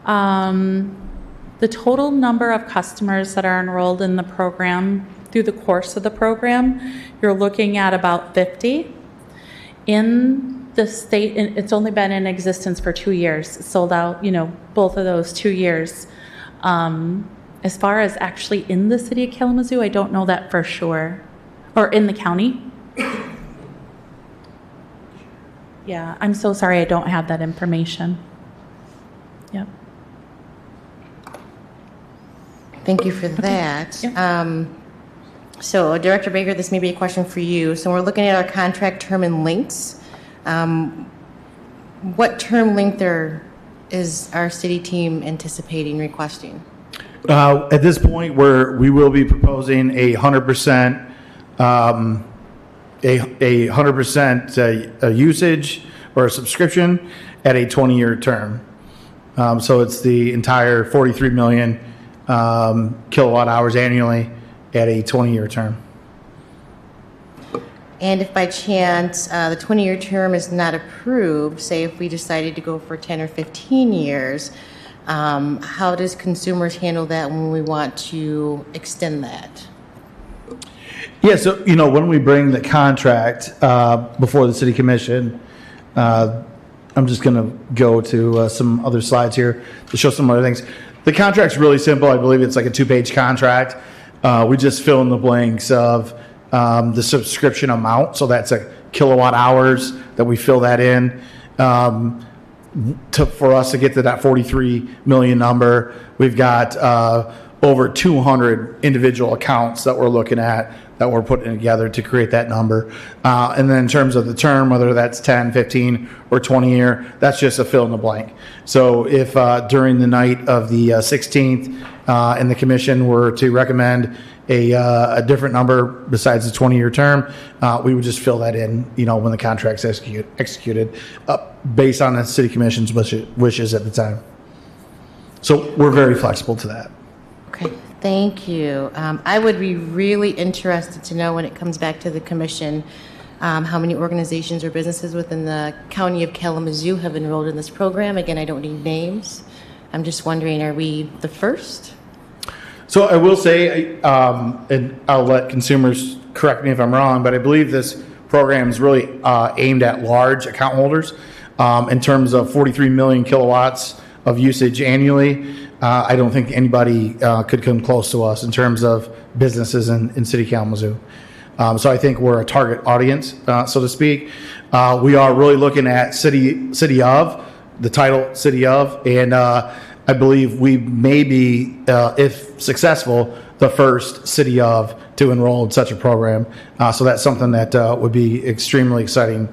The total number of customers that are enrolled in the program through the course of the program, you're looking at about 50. In the state, it's only been in existence for 2 years. It sold out, both of those 2 years. As far as actually in the city of Kalamazoo, I don't know that for sure. Or in the county. Yeah, I'm so sorry I don't have that information. Yep. Thank you for that. So, Director Baker, this may be a question for you. So we're looking at our contract term and lengths. What term length is our city team anticipating requesting? At this point, we will be proposing a 100% usage or a subscription at a 20-year term. So it's the entire 43 million kilowatt hours annually at a 20-year term. And if by chance the 20-year term is not approved, say if we decided to go for 10 or 15 years, how does Consumers handle that when we want to extend that? Yeah, so, when we bring the contract before the City Commission, I'm just going to go to some other slides here to show some other things. The contract's really simple. I believe it's like a 2-page contract. We just fill in the blanks of the subscription amount. So that's a kilowatt hours that we fill that in. For us to get to that 43 million number, we've got over 200 individual accounts that we're looking at, that we're putting together to create that number. And then in terms of the term, whether that's 10, 15, or 20 year, that's just a fill in the blank. So if during the night of the 16th and the commission were to recommend a different number besides the 20-year term, we would just fill that in, when the contract's executed, based on the city commission's wishes at the time. So we're very flexible to that. Okay, thank you. I would be really interested to know when it comes back to the commission, how many organizations or businesses within the county of Kalamazoo have enrolled in this program. Again, I don't need names. I'm just wondering, are we the first? So I will say, and I'll let consumers correct me if I'm wrong, but I believe this program is really aimed at large account holders in terms of 43 million kilowatts of usage annually. I don't think anybody could come close to us in terms of businesses in City of Kalamazoo. So I think we're a target audience, so to speak. We are really looking at city of, the title city of, and I believe we may be, if successful, the first city of to enroll in such a program. So that's something that would be extremely exciting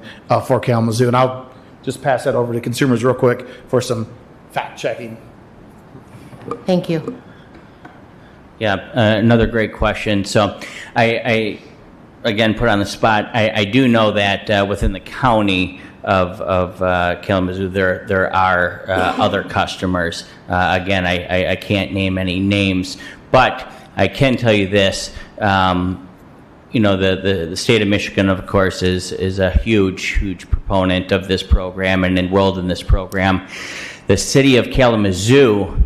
for Kalamazoo. And I'll just pass that over to consumers real quick for some fact checking. Thank you. Yeah, another great question. So I again, put on the spot, I do know that within the county of Kalamazoo, there are other customers. Again, I can't name any names, but I can tell you this. The state of Michigan, of course, is a huge proponent of this program and enrolled in this program. The city of Kalamazoo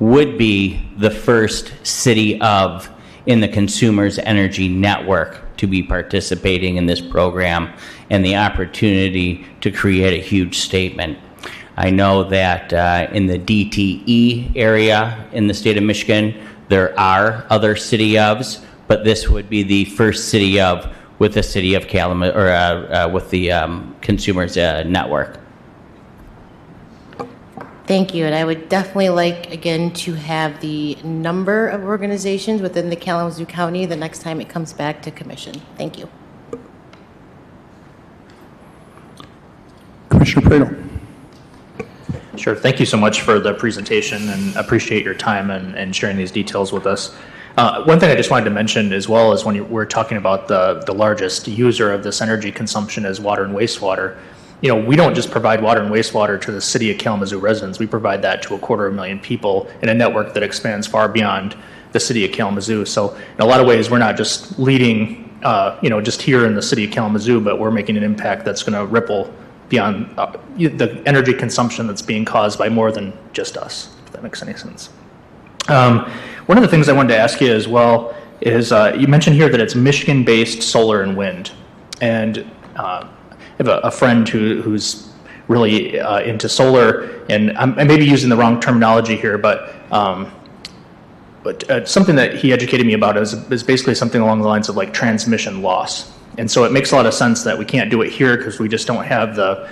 would be the first city of in the Consumers Energy Network to be participating in this program, and the opportunity to create a huge statement. I know that in the DTE area in the state of Michigan, there are other city ofs, but this would be the first city of with the city of Kalamazoo, or with the Consumers Network. Thank you, and I would definitely like, again, to have the number of organizations within the Kalamazoo County the next time it comes back to commission. Thank you. Commissioner Prado. Sure. Thank you so much for the presentation, and appreciate your time and sharing these details with us. One thing I just wanted to mention as well is when we're talking about the largest user of this energy consumption is water and wastewater. We don't just provide water and wastewater to the city of Kalamazoo residents. We provide that to 250,000 people in a network that expands far beyond the city of Kalamazoo. So in a lot of ways, we're not just leading, just here in the city of Kalamazoo, but we're making an impact that's going to ripple beyond the energy consumption that's being caused by more than just us, if that makes any sense. One of the things I wanted to ask you as well is you mentioned here that it's Michigan-based solar and wind. And I have a friend who's really into solar, and I may be using the wrong terminology here, but something that he educated me about is basically something along the lines of like transmission loss. And so it makes a lot of sense that we can't do it here because we just don't have the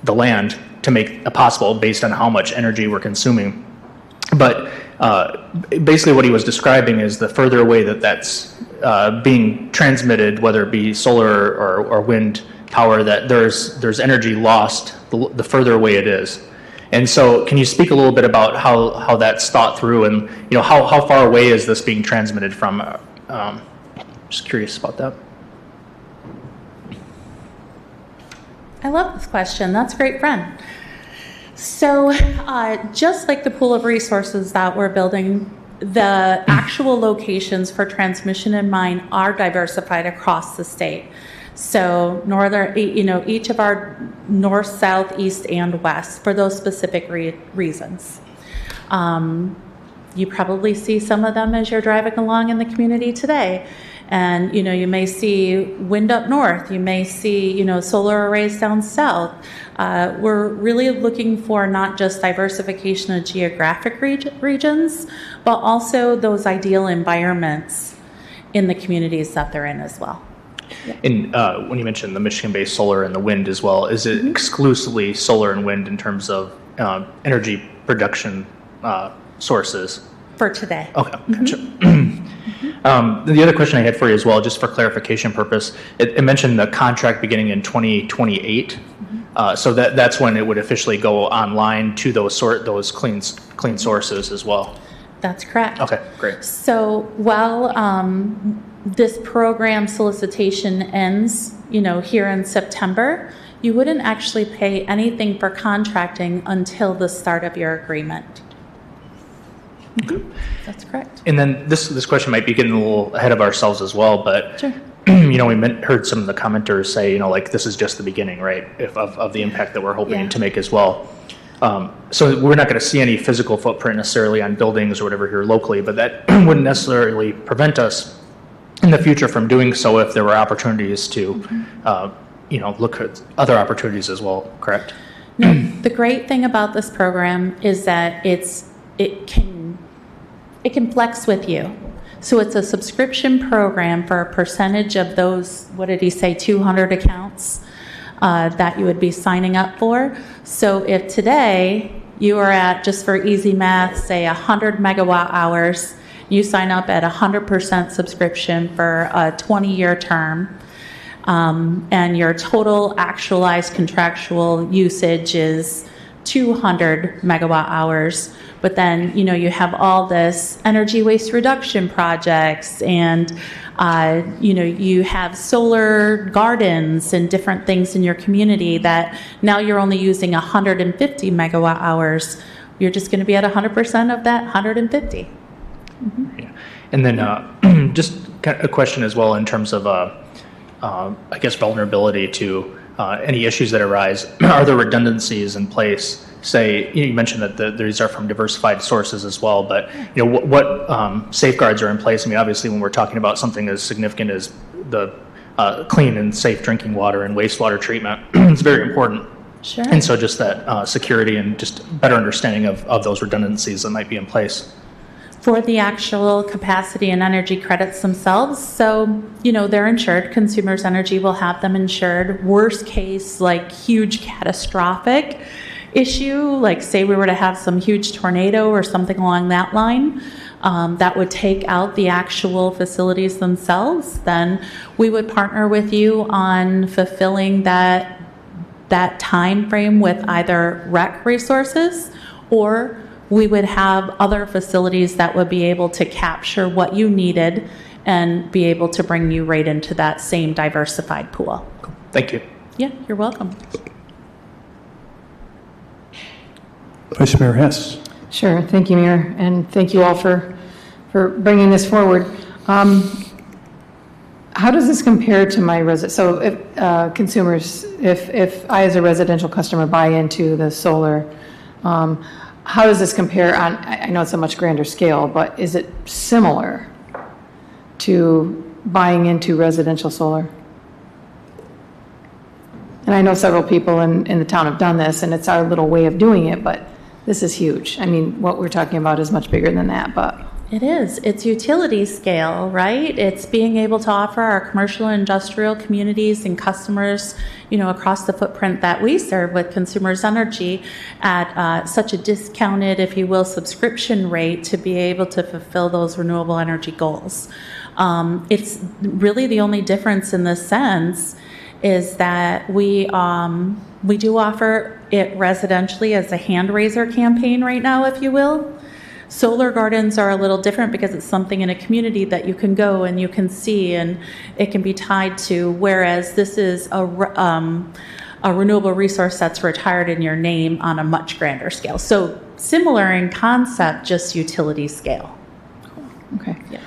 land to make it possible based on how much energy we're consuming. But basically what he was describing is the further away that's being transmitted, whether it be solar or wind power, that there's energy lost the further away it is. And so can you speak a little bit about how that's thought through, and how far away is this being transmitted from? Just curious about that. I love this question. That's a great friend. So just like the pool of resources that we're building, the actual locations for transmission in mine are diversified across the state. So each of our north, south, east, and west for those specific reasons. You probably see some of them as you're driving along in the community today. And, you may see wind up north, you may see, solar arrays down south. We're really looking for not just diversification of geographic regions, but also those ideal environments in the communities that they're in as well. Yeah. And when you mentioned the Michigan-based solar and the wind as well, is it exclusively solar and wind in terms of energy production sources? For today. Okay, gotcha. The other question I had for you as well, just for clarification purpose, it mentioned the contract beginning in 2028. So that's when it would officially go online to those clean sources as well. That's correct. Okay, great. So while this program solicitation ends, here in September, you wouldn't actually pay anything for contracting until the start of your agreement. Okay. That's correct. And then this question might be getting a little ahead of ourselves as well, but Sure. we heard some of the commenters say, like this is just the beginning, right, of the impact that we're hoping to make as well. So we're not going to see any physical footprint necessarily on buildings or whatever here locally, but that wouldn't necessarily prevent us in the future from doing so if there were opportunities to, look at other opportunities as well, correct? No, the great thing about this program is that it can flex with you. So it's a subscription program for a percentage of those, what did he say, 200 accounts that you would be signing up for. So if today you are at, just for easy math, say 100 megawatt hours, you sign up at 100% subscription for a 20-year term, and your total actualized contractual usage is 200 megawatt hours. But then, you have all this energy waste reduction projects and, you have solar gardens and different things in your community that now you're only using 150 megawatt hours. You're just going to be at 100% of that 150. Mm-hmm. Yeah. And then just a question as well in terms of, vulnerability to any issues that arise. Are there redundancies in place? Say, you mentioned that these are from diversified sources as well, but what safeguards are in place? I mean, obviously, when we're talking about something as significant as the clean and safe drinking water and wastewater treatment, it's very important. Sure. And so just that security and just better understanding of those redundancies that might be in place. For the actual capacity and energy credits themselves, so, they're insured. Consumers Energy will have them insured. Worst case, like huge catastrophic issue, like say we were to have some huge tornado or something along that line, that would take out the actual facilities themselves, then we would partner with you on fulfilling that time frame with either rec resources, or we would have other facilities that would be able to capture what you needed and be able to bring you right into that same diversified pool. Thank you. Yeah, you're welcome. Vice Mayor Hess. Sure. Thank you, Mayor, and thank you all for bringing this forward. How does this compare to my so if consumers, if I as a residential customer buy into the solar, how does this compare on, I know it's a much grander scale, but is it similar to buying into residential solar? And I know several people in the town have done this, and it's our little way of doing it, but this is huge. I mean, what we're talking about is much bigger than that, but. It is. It's utility scale, right? It's being able to offer our commercial and industrial communities and customers, across the footprint that we serve with Consumers Energy at such a discounted, if you will, subscription rate to be able to fulfill those renewable energy goals. It's really the only difference in this sense is that we do offer it residentially as a hand raiser campaign right now, if you will. Solar gardens are a little different because it's something in a community that you can go and you can see and it can be tied to, whereas this is a renewable resource that's retired in your name on a much grander scale. So similar in concept, just utility scale. Okay. Yeah.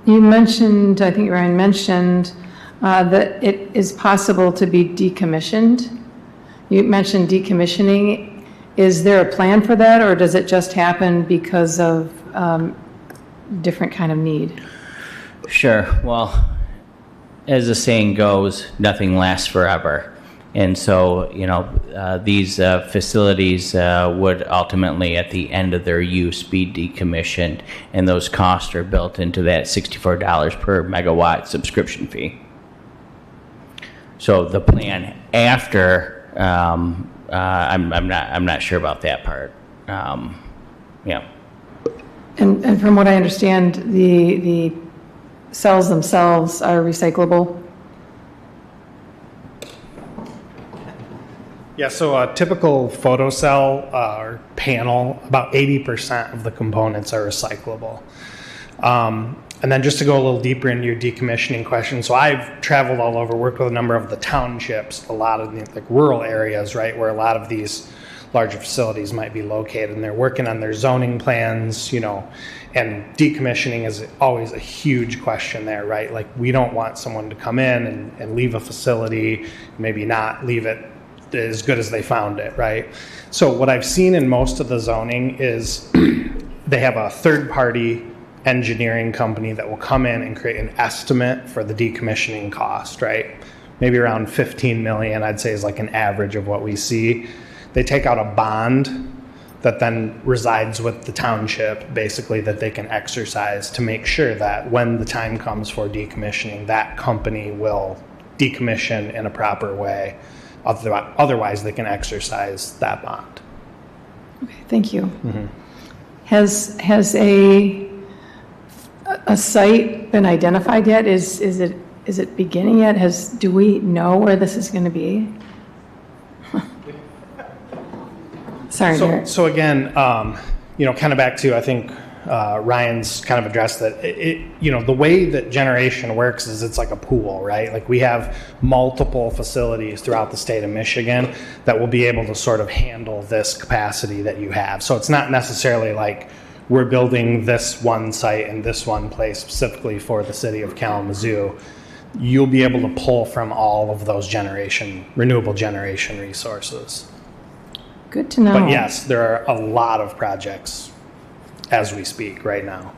You mentioned, I think Ryan mentioned, that it is possible to be decommissioned. You mentioned decommissioning. Is there a plan for that, or does it just happen because of different kind of need? Sure. Well, as the saying goes, nothing lasts forever. And so, these facilities would ultimately, at the end of their use, be decommissioned, and those costs are built into that $64 per megawatt subscription fee. So the plan after, I'm not sure about that part. Yeah. And from what I understand, the cells themselves are recyclable. Yeah, so a typical photocell or panel, about 80% of the components are recyclable. And then just to go a little deeper into your decommissioning question, so I've traveled all over, worked with a number of the townships, a lot of the like rural areas, right, where a lot of these larger facilities might be located, and they're working on their zoning plans, you know, and decommissioning is always a huge question there, right? Like, we don't want someone to come in and leave a facility, maybe not leave it as good as they found it, right? So what I've seen in most of the zoning is they have a third-party engineering company that will come in and create an estimate for the decommissioning cost, right? Maybe around 15 million, I'd say, is like an average of what we see. They take out a bond that then resides with the township, basically, that they can exercise to make sure that when the time comes for decommissioning, that company will decommission in a proper way. Otherwise, they can exercise that bond. Okay, thank you. Has a site been identified yet? Is it beginning yet? Do we know where this is going to be? Sorry. So again, you know, kind of back to, I think Ryan's kind of addressed that. You know, the way that generation works is it's like a pool, right? Like, we have multiple facilities throughout the state of Michigan that will be able to sort of handle this capacity that you have. So it's not necessarily like we're building this one site in this one place specifically for the city of Kalamazoo. You'll be able to pull from all of those renewable generation resources. Good to know. But yes, there are a lot of projects as we speak right now.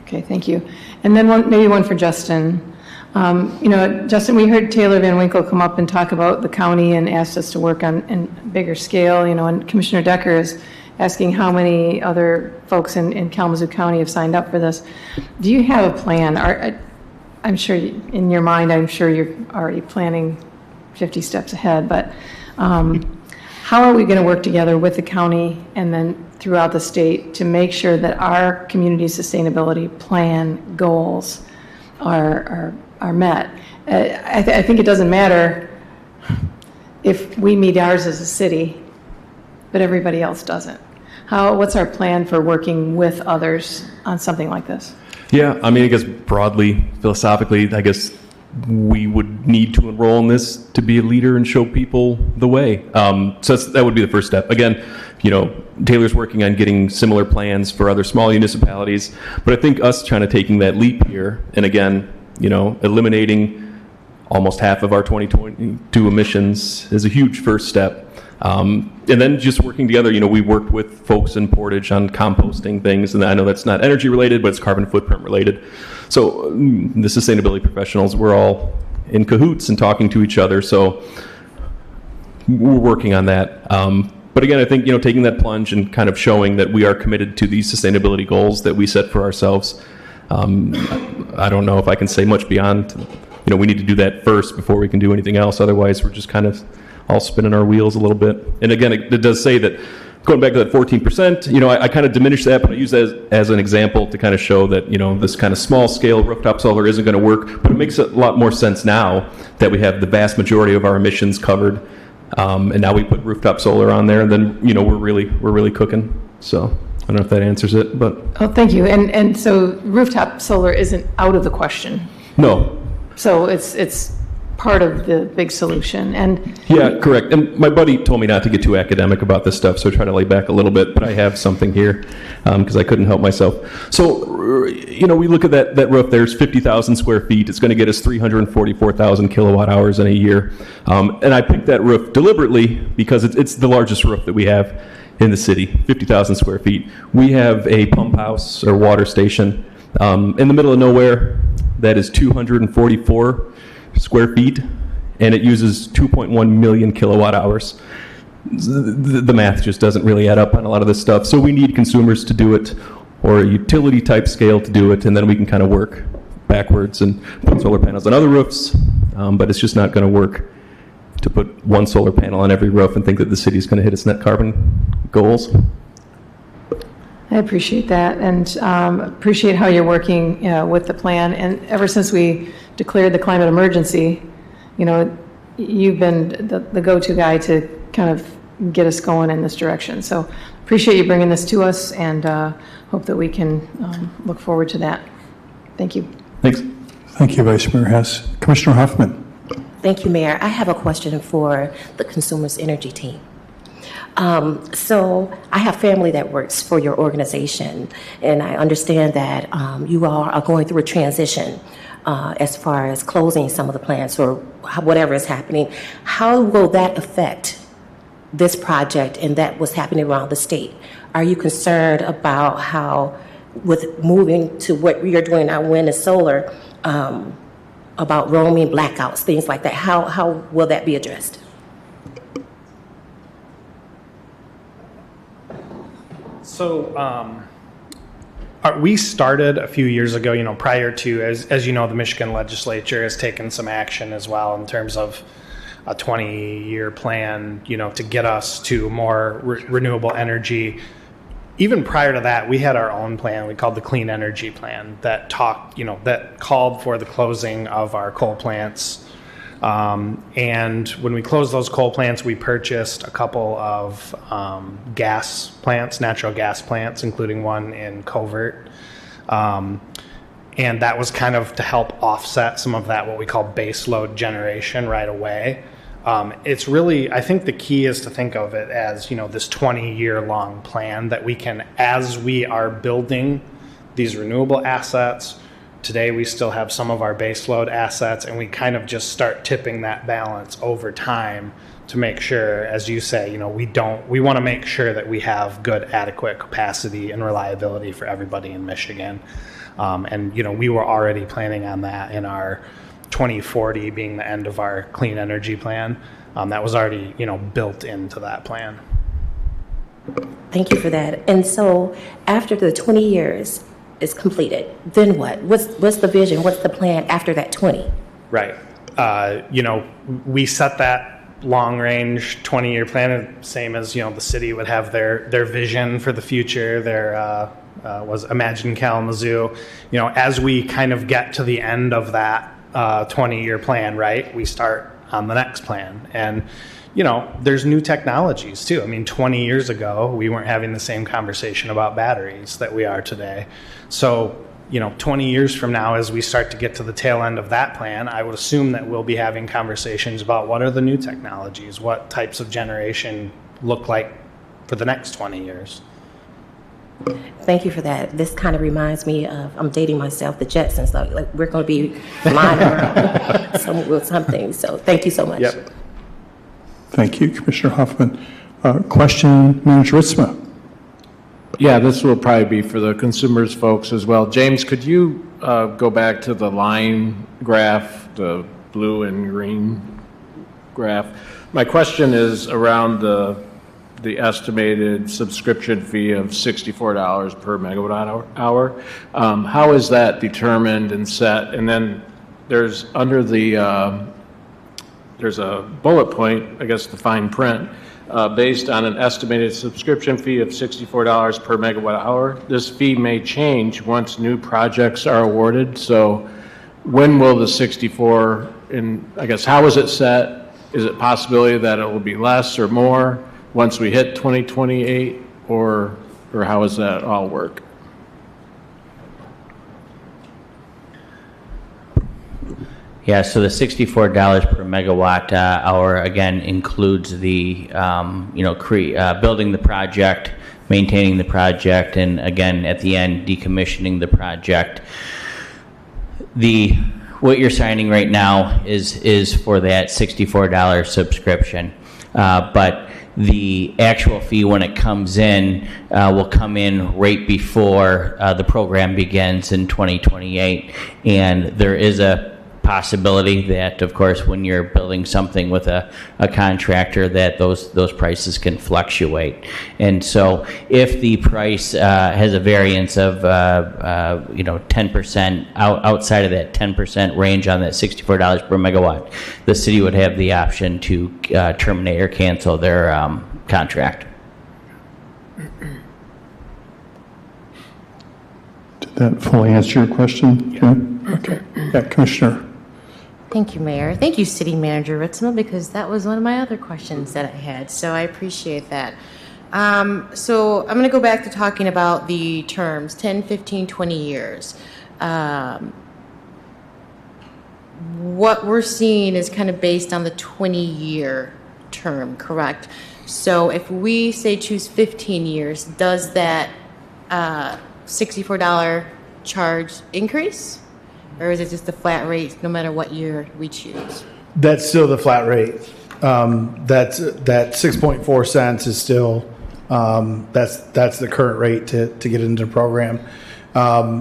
Okay, thank you. And then maybe one for Justin. You know, Justin, we heard Taylor Van Winkle come up and talk about the county and asked us to work on a bigger scale, you know, and Commissioner Decker is asking how many other folks in Kalamazoo County have signed up for this. Do you have a plan? I'm sure in your mind, I'm sure you're already planning 50 steps ahead, but how are we going to work together with the county and then throughout the state to make sure that our community sustainability plan goals are met? I think it doesn't matter if we meet ours as a city, but everybody else doesn't. What's our plan for working with others on something like this? Yeah, I mean, I guess broadly, philosophically, I guess we would need to enroll in this to be a leader and show people the way. So that would be the first step. Again, you know, Taylor's working on getting similar plans for other small municipalities, but I think us trying to taking that leap here, and again, you know, eliminating almost half of our 2022 emissions is a huge first step. And then just working together, you know, we worked with folks in Portage on composting things, and I know that's not energy related, but it's carbon footprint related. So the sustainability professionals, we're all in cahoots and talking to each other, so we're working on that. But again, I think, you know, taking that plunge and kind of showing that we are committed to these sustainability goals that we set for ourselves. I don't know if I can say much beyond, you know, we need to do that first before we can do anything else. Otherwise, we're just kind of all spinning our wheels a little bit. And again, it does say that, going back to that 14%, you know, I kind of diminish that, but I use that as an example to kind of show that, you know, this kind of small scale rooftop solar isn't going to work, but it makes a lot more sense now that we have the vast majority of our emissions covered. And now we put rooftop solar on there, and then, you know, we're really cooking. So I don't know if that answers it, but. Oh, thank you. And so rooftop solar isn't out of the question. No. So it's part of the big solution. And yeah, correct. And my buddy told me not to get too academic about this stuff, so I try to lay back a little bit, but I have something here because I couldn't help myself. So, you know, we look at that roof, there's 50,000 square feet. It's going to get us 344,000 kilowatt hours in a year. And I picked that roof deliberately because it's the largest roof that we have in the city, 50,000 square feet. We have a pump house or water station in the middle of nowhere that is 244 square feet, and it uses 2.1 million kilowatt hours. The math just doesn't really add up on a lot of this stuff. So we need consumers to do it, or a utility type scale to do it, and then we can kind of work backwards and put solar panels on other roofs. But it's just not going to work to put one solar panel on every roof and think that the city is going to hit its net carbon goals. I appreciate that, and appreciate how you're working with the plan. And ever since we declared the climate emergency, you know, you've been the go-to guy to kind of get us going in this direction. So appreciate you bringing this to us, and hope that we can look forward to that. Thank you. Thanks. Thank you, Vice Mayor Hess. Commissioner Hoffman. Thank you, Mayor. I have a question for the Consumers Energy team. So I have family that works for your organization, and I understand that you all are going through a transition as far as closing some of the plants or whatever is happening. How will that affect this project and that what's happening around the state? Are you concerned about how, with moving to what we are doing now, wind and solar, about roaming, blackouts, things like that? How will that be addressed? So we started a few years ago, prior to, as you know, the Michigan legislature has taken some action as well in terms of a 20-year plan, to get us to more renewable energy. Even prior to that, we had our own plan we called the Clean Energy Plan that that called for the closing of our coal plants. And when we closed those coal plants, we purchased a couple of gas plants, natural gas plants, including one in Covert. And that was kind of to help offset some of that, what we call base load generation right away. It's really, I think the key is to think of it as, this 20-year long plan that we can, as we are building these renewable assets. Today, we still have some of our baseload assets, and we kind of just start tipping that balance over time to make sure, as you say, we want to make sure that we have good, adequate capacity and reliability for everybody in Michigan. And we were already planning on that in our 2040 being the end of our clean energy plan. That was already, built into that plan. Thank you for that. And so after the 20 years is completed, then what? What's the vision? What's the plan after that 20? Right. We set that long-range 20-year plan, same as, the city would have their vision for the future, their was Imagine Kalamazoo. As we kind of get to the end of that 20-year plan, right, we start on the next plan. And, there's new technologies too. 20 years ago, we weren't having the same conversation about batteries that we are today. So, 20 years from now, as we start to get to the tail end of that plan, I would assume that we'll be having conversations about what are the new technologies, what types of generation look like for the next 20 years. Thank you for that. This kind of reminds me of, I'm dating myself, the Jetsons. Like we're going to be flying around with something. So thank you so much. Yep. Thank you, Commissioner Hoffman. Question, Manager Ritzma. Yeah, this will probably be for the consumers folks as well. James, could you go back to the line graph, the blue and green graph? My question is around the estimated subscription fee of $64 per megawatt hour. How is that determined and set? And then there's under the there's a bullet point, I guess the fine print, based on an estimated subscription fee of $64 per megawatt hour. This fee may change once new projects are awarded. So when will the 64, and I guess how is it set? Is it possibility that it will be less or more once we hit 2028, or how does that all work? Yeah, so the $64 per megawatt hour again includes the building the project, maintaining the project, and again at the end decommissioning the project. What you're signing right now is for that $64 subscription, but the actual fee when it comes in will come in right before the program begins in 2028, and there is a possibility that, of course, when you're building something with a contractor, that those prices can fluctuate. And so if the price has a variance of 10% outside of that 10% range on that $64 per megawatt, the city would have the option to terminate or cancel their contract. Did that fully answer your question? Yeah. Okay. Yeah, Commissioner Thank you, Mayor. Thank you, City Manager Ritzma, because that was one of my other questions that I had, so I appreciate that. So I'm going to go back to talking about the terms, 10, 15, 20 years. What we're seeing is kind of based on the 20-year term, correct? So if we say choose 15 years, does that $64 charge increase? Or is it just the flat rate no matter what year we choose? That's still the flat rate. That 6.4 cents is still, that's the current rate to get into the program.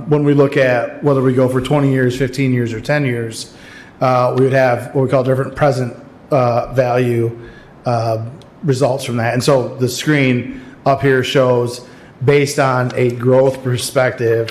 When we look at whether we go for 20 years, 15 years, or 10 years, we would have what we call different present value results from that. And so the screen up here shows, based on a growth perspective,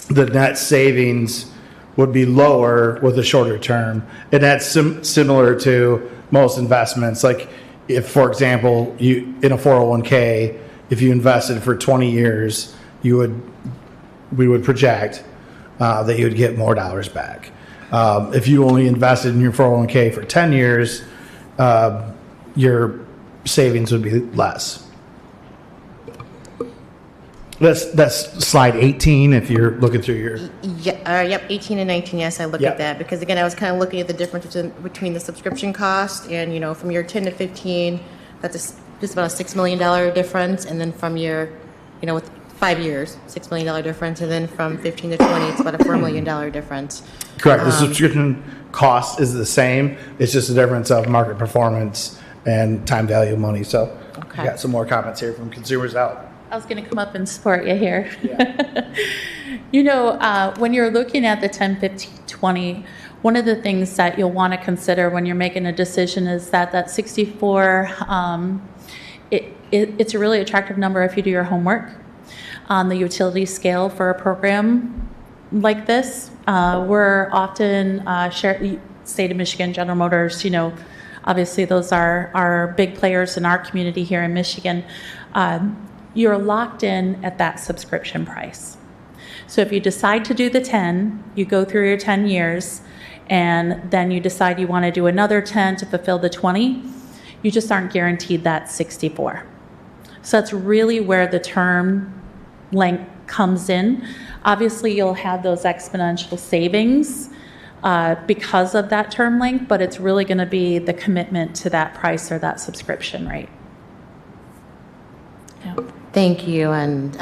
the net savings would be lower with a shorter term. And that's similar to most investments. Like if, for example, you in a 401k, if you invested for 20 years, we would project that you would get more dollars back. If you only invested in your 401k for 10 years, your savings would be less. That's slide 18 if you're looking through your... Yep, 18 and 19, yes, I looked at that. Because again, I was kind of looking at the difference between the subscription cost and, from year 10 to 15, that's just about a $6 million difference. And then from year, with 5 years, $6 million difference. And then from 15 to 20, it's about a $4 million difference. Correct. The subscription cost is the same. It's just a difference of market performance and time value of money. So Okay. we got some more comments here from consumers out. I was going to come up and support you here. When you're looking at the 10, 15, 20, one of the things that you'll want to consider when you're making a decision is that 64, it's a really attractive number if you do your homework on the utility scale for a program like this. We're often, State of Michigan, General Motors, obviously those are big players in our community here in Michigan. You're locked in at that subscription price. So if you decide to do the 10, you go through your 10 years, and then you decide you want to do another 10 to fulfill the 20, you just aren't guaranteed that 64. So that's really where the term length comes in. Obviously, you'll have those exponential savings because of that term length, but it's really going to be the commitment to that price or that subscription rate. Thank you. And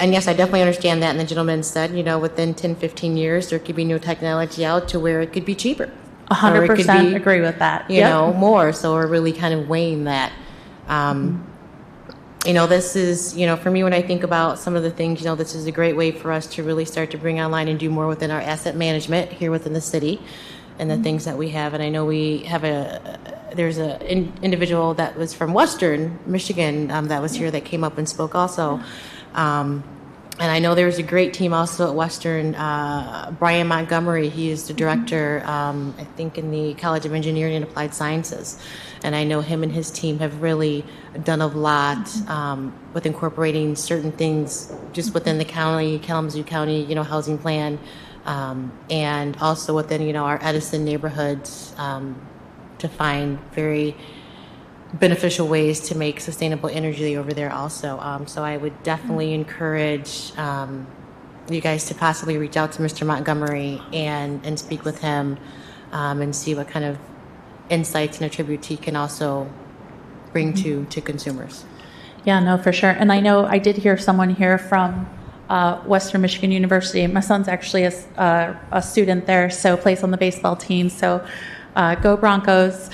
yes, I definitely understand that. And the gentleman said, within 10, 15 years, there could be new technology out to where it could be cheaper. 100% agree with that. More. So we're really kind of weighing that. This is, for me, when I think about some of the things, this is a great way for us to really start to bring online and do more within our asset management here within the city and the things that we have. And I know we have there's an individual that was from Western Michigan that was here that came up and spoke also. And I know there's a great team also at Western. Brian Montgomery, he is the director, I think, in the College of Engineering and Applied Sciences. And I know him and his team have really done a lot with incorporating certain things just within the county, Kalamazoo County, housing plan, and also within, our Edison neighborhoods to find very beneficial ways to make sustainable energy over there also. So I would definitely encourage you guys to possibly reach out to Mr. Montgomery and speak with him and see what kind of insights and attributes he can also bring to consumers. Yeah, no, for sure. And I know I did hear someone here from Western Michigan University. My son's actually a student there, so plays on the baseball team. So go Broncos.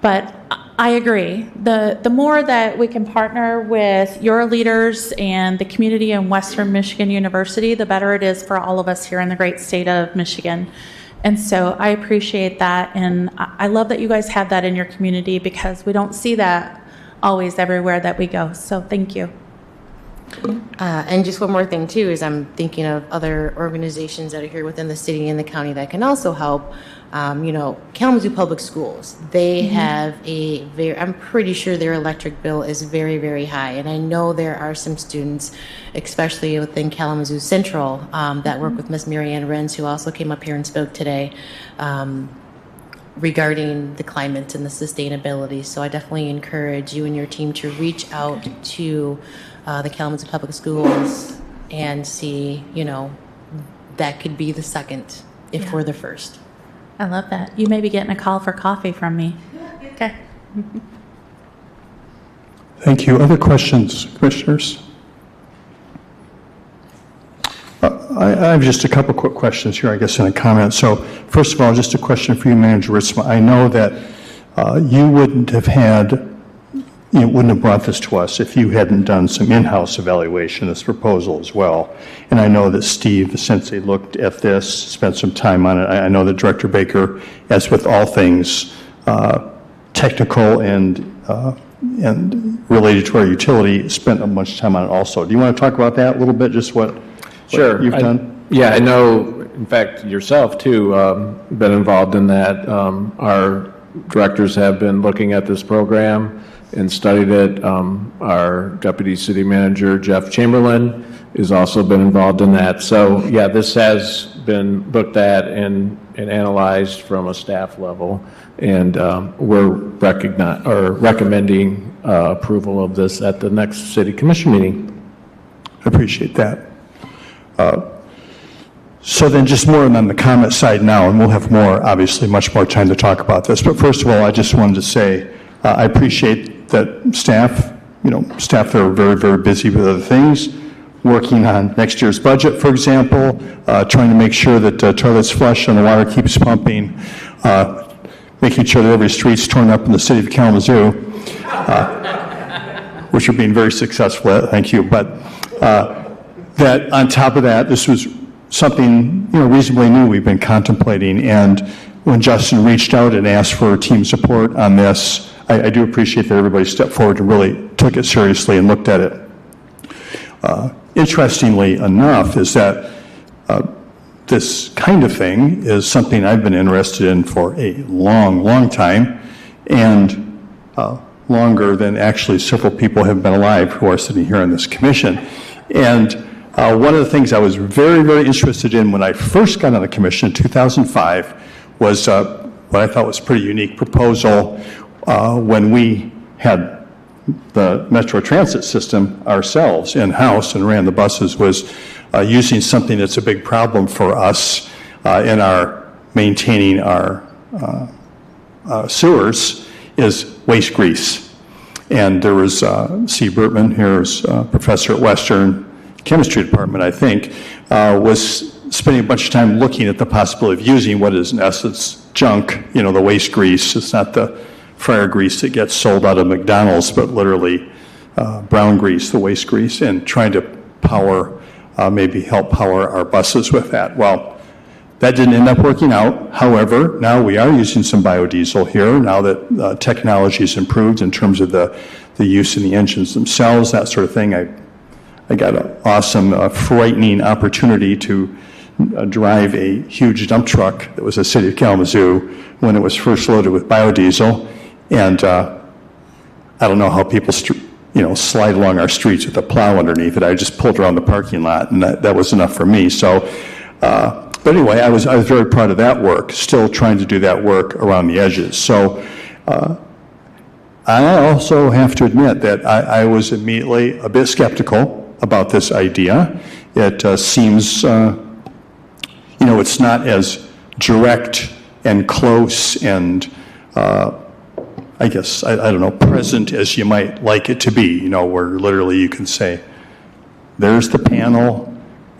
But I agree. The more that we can partner with your leaders and the community in Western Michigan University, the better it is for all of us here in the great state of Michigan. And so I appreciate that. And I love that you guys have that in your community because we don't see that always everywhere that we go. So thank you. And just one more thing too, is I'm thinking of other organizations that are here within the city and the county that can also help. Kalamazoo Public Schools, they have I'm pretty sure their electric bill is very, very high. And I know there are some students, especially within Kalamazoo Central, that work with Miss Marianne Renz, who also came up here and spoke today, regarding the climate and the sustainability. So I definitely encourage you and your team to reach out to the Kalamazoo Public Schools and see, that could be the second if we're the first. I love that. You may be getting a call for coffee from me. Okay. Thank you. Other questions, commissioners? I have just a couple quick questions here, I guess, in a comment. So first of all, just a question for you, Manager Ritzma. I know that you wouldn't have brought this to us if you hadn't done some in-house evaluation of this proposal as well. And I know that Steve, since he looked at this, spent some time on it. I know that Director Baker, as with all things technical and related to our utility, spent a bunch of time on it also. Do you want to talk about that a little bit, just what you've done? Yeah, I know, in fact, yourself too, been involved in that. Our directors have been looking at this program and studied it. Our Deputy City Manager, Jeff Chamberlain, has also been involved in that. So, yeah, this has been looked at and analyzed from a staff level, and we're recommending approval of this at the next City Commission meeting. I appreciate that. So then just more on the comment side now, and we'll have obviously much more time to talk about this. But first of all, I just wanted to say I appreciate that staff that are very, very busy with other things, working on next year's budget, for example, trying to make sure that toilets flush and the water keeps pumping, making sure that every street's torn up in the city of Kalamazoo, which are being very successful at, thank you. But that on top of that, this was something reasonably new we've been contemplating. And when Justin reached out and asked for team support on this, I do appreciate that everybody stepped forward and really took it seriously and looked at it. Interestingly enough is that this kind of thing is something I've been interested in for a long, long time, and longer than actually several people have been alive who are sitting here on this commission. And one of the things I was very, very interested in when I first got on the commission in 2005 was what I thought was a pretty unique proposal when we had the Metro Transit system ourselves in-house and ran the buses, was using something that's a big problem for us in our maintaining our sewers, is waste grease. And there was C. Burtman, here's professor at Western Chemistry Department, I think, was spending a bunch of time looking at the possibility of using what is in essence junk, the waste grease. It's not the fryer grease that gets sold out of McDonald's, but literally brown grease, the waste grease, and trying to maybe help power our buses with that. Well, that didn't end up working out. However, now we are using some biodiesel here, now that technology has improved in terms of the use in the engines themselves, that sort of thing. I got an awesome, frightening opportunity to drive a huge dump truck that was a City of Kalamazoo when it was first loaded with biodiesel. And I don't know how people slide along our streets with a plow underneath it. I just pulled around the parking lot, and that was enough for me. So, but anyway, I was very proud of that work, still trying to do that work around the edges. So I also have to admit that I was immediately a bit skeptical about this idea. It seems, it's not as direct and close and I guess, I don't know, present as you might like it to be, where literally you can say, there's the panel,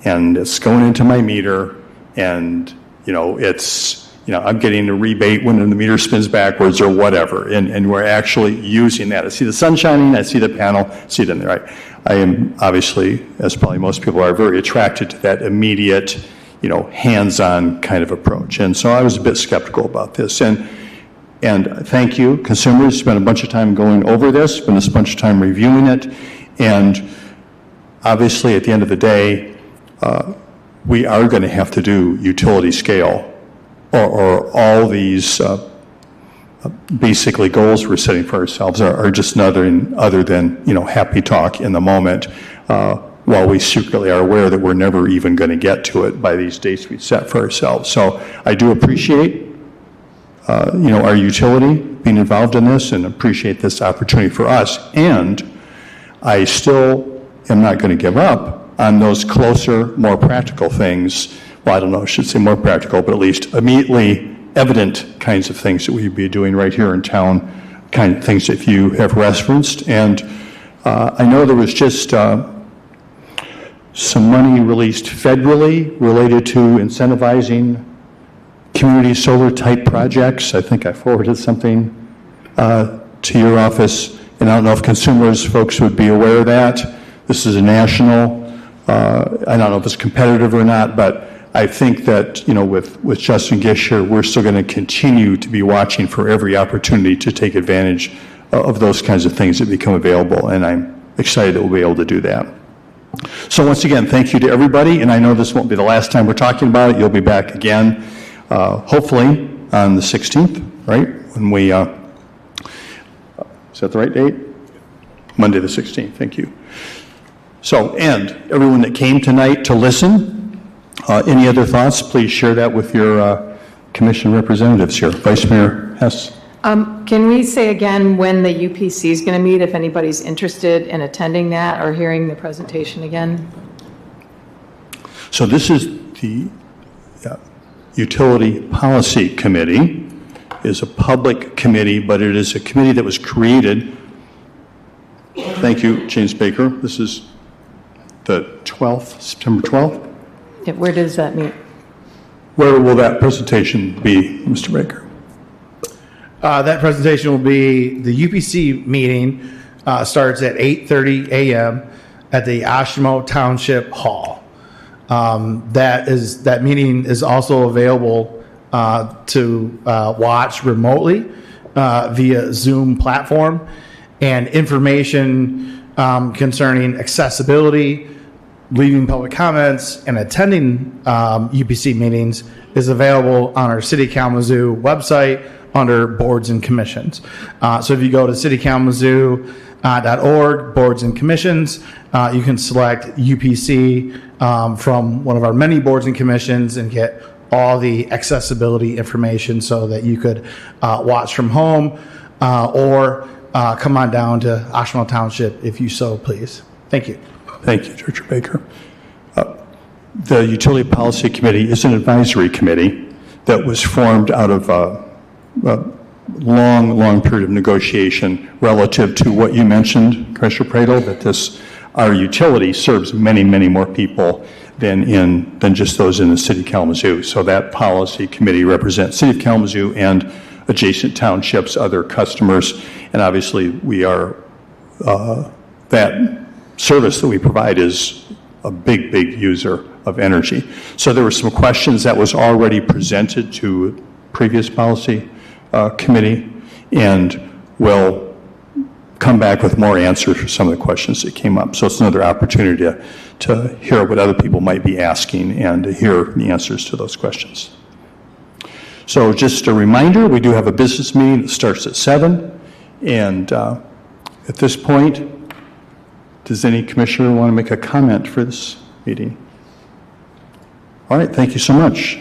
and it's going into my meter, and, I'm getting a rebate when the meter spins backwards or whatever, and we're actually using that. I see the sun shining, I see the panel, see it in there. I am obviously, as probably most people are, very attracted to that immediate, hands-on kind of approach. And so I was a bit skeptical about this. And thank you, consumers, spent a bunch of time going over this, spent a bunch of time reviewing it, and obviously, at the end of the day, we are going to have to do utility scale, or all these basically goals we're setting for ourselves are just nothing other than, happy talk in the moment, while we secretly are aware that we're never even going to get to it by these dates we set for ourselves. So I do appreciate, our utility being involved in this, and appreciate this opportunity for us. And I still am not going to give up on those closer, more practical things. Well, I don't know, I should say more practical, but at least immediately evident kinds of things that we'd be doing right here in town, kind of things that you have referenced. And I know there was just some money released federally related to incentivizing community solar type projects. I think I forwarded something to your office, and I don't know if consumers folks would be aware of that. This is a national, I don't know if it's competitive or not, but I think that, with Justin Gish here, we're still going to continue to be watching for every opportunity to take advantage of those kinds of things that become available, and I'm excited that we'll be able to do that. So once again, thank you to everybody, and I know this won't be the last time we're talking about it. You'll be back again, hopefully on the 16th, right? When we, is that the right date? Monday the 16th, thank you. So, and everyone that came tonight to listen, any other thoughts, please share that with your commission representatives here. Vice Mayor Hess. Can we say again when the UPC is going to meet, if anybody's interested in attending that or hearing the presentation again? So this is the Utility Policy Committee. Is a public committee, but it is a committee that was created. Thank you, James Baker. This is the 12th, September 12th. Yeah, where does that meet? Where will that presentation be, Mr. Baker? That presentation will be, the UPC meeting starts at 8:30 a.m. at the Ashmo Township Hall. That meeting is also available to watch remotely via Zoom platform, and information concerning accessibility, leaving public comments, and attending UPC meetings is available on our City of Kalamazoo website under Boards and Commissions. So if you go to citykalamazoo.org, Boards and Commissions, you can select UPC from one of our many boards and commissions and get all the accessibility information so that you could watch from home or come on down to Ashmo Township if you so please. Thank you. Thank you, Director Baker. The Utility Policy Committee is an advisory committee that was formed out of a long period of negotiation relative to what you mentioned, Commissioner Pradel, that our utility serves many more people than just those in the City of Kalamazoo. So that policy committee represents City of Kalamazoo and adjacent townships, other customers, and obviously we are, that service that we provide is a big user of energy. So there were some questions that was already presented to previous policy committee, and we'll come back with more answers for some of the questions that came up. So it's another opportunity to hear what other people might be asking and to hear the answers to those questions. So just a reminder, we do have a business meeting that starts at 7, and at this point, does any commissioner want to make a comment for this meeting? All right, thank you so much.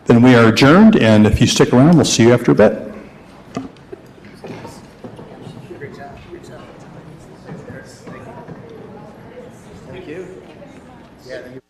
Then we are adjourned, and if you stick around, we'll see you after a bit. Thank you. Yeah, thank you.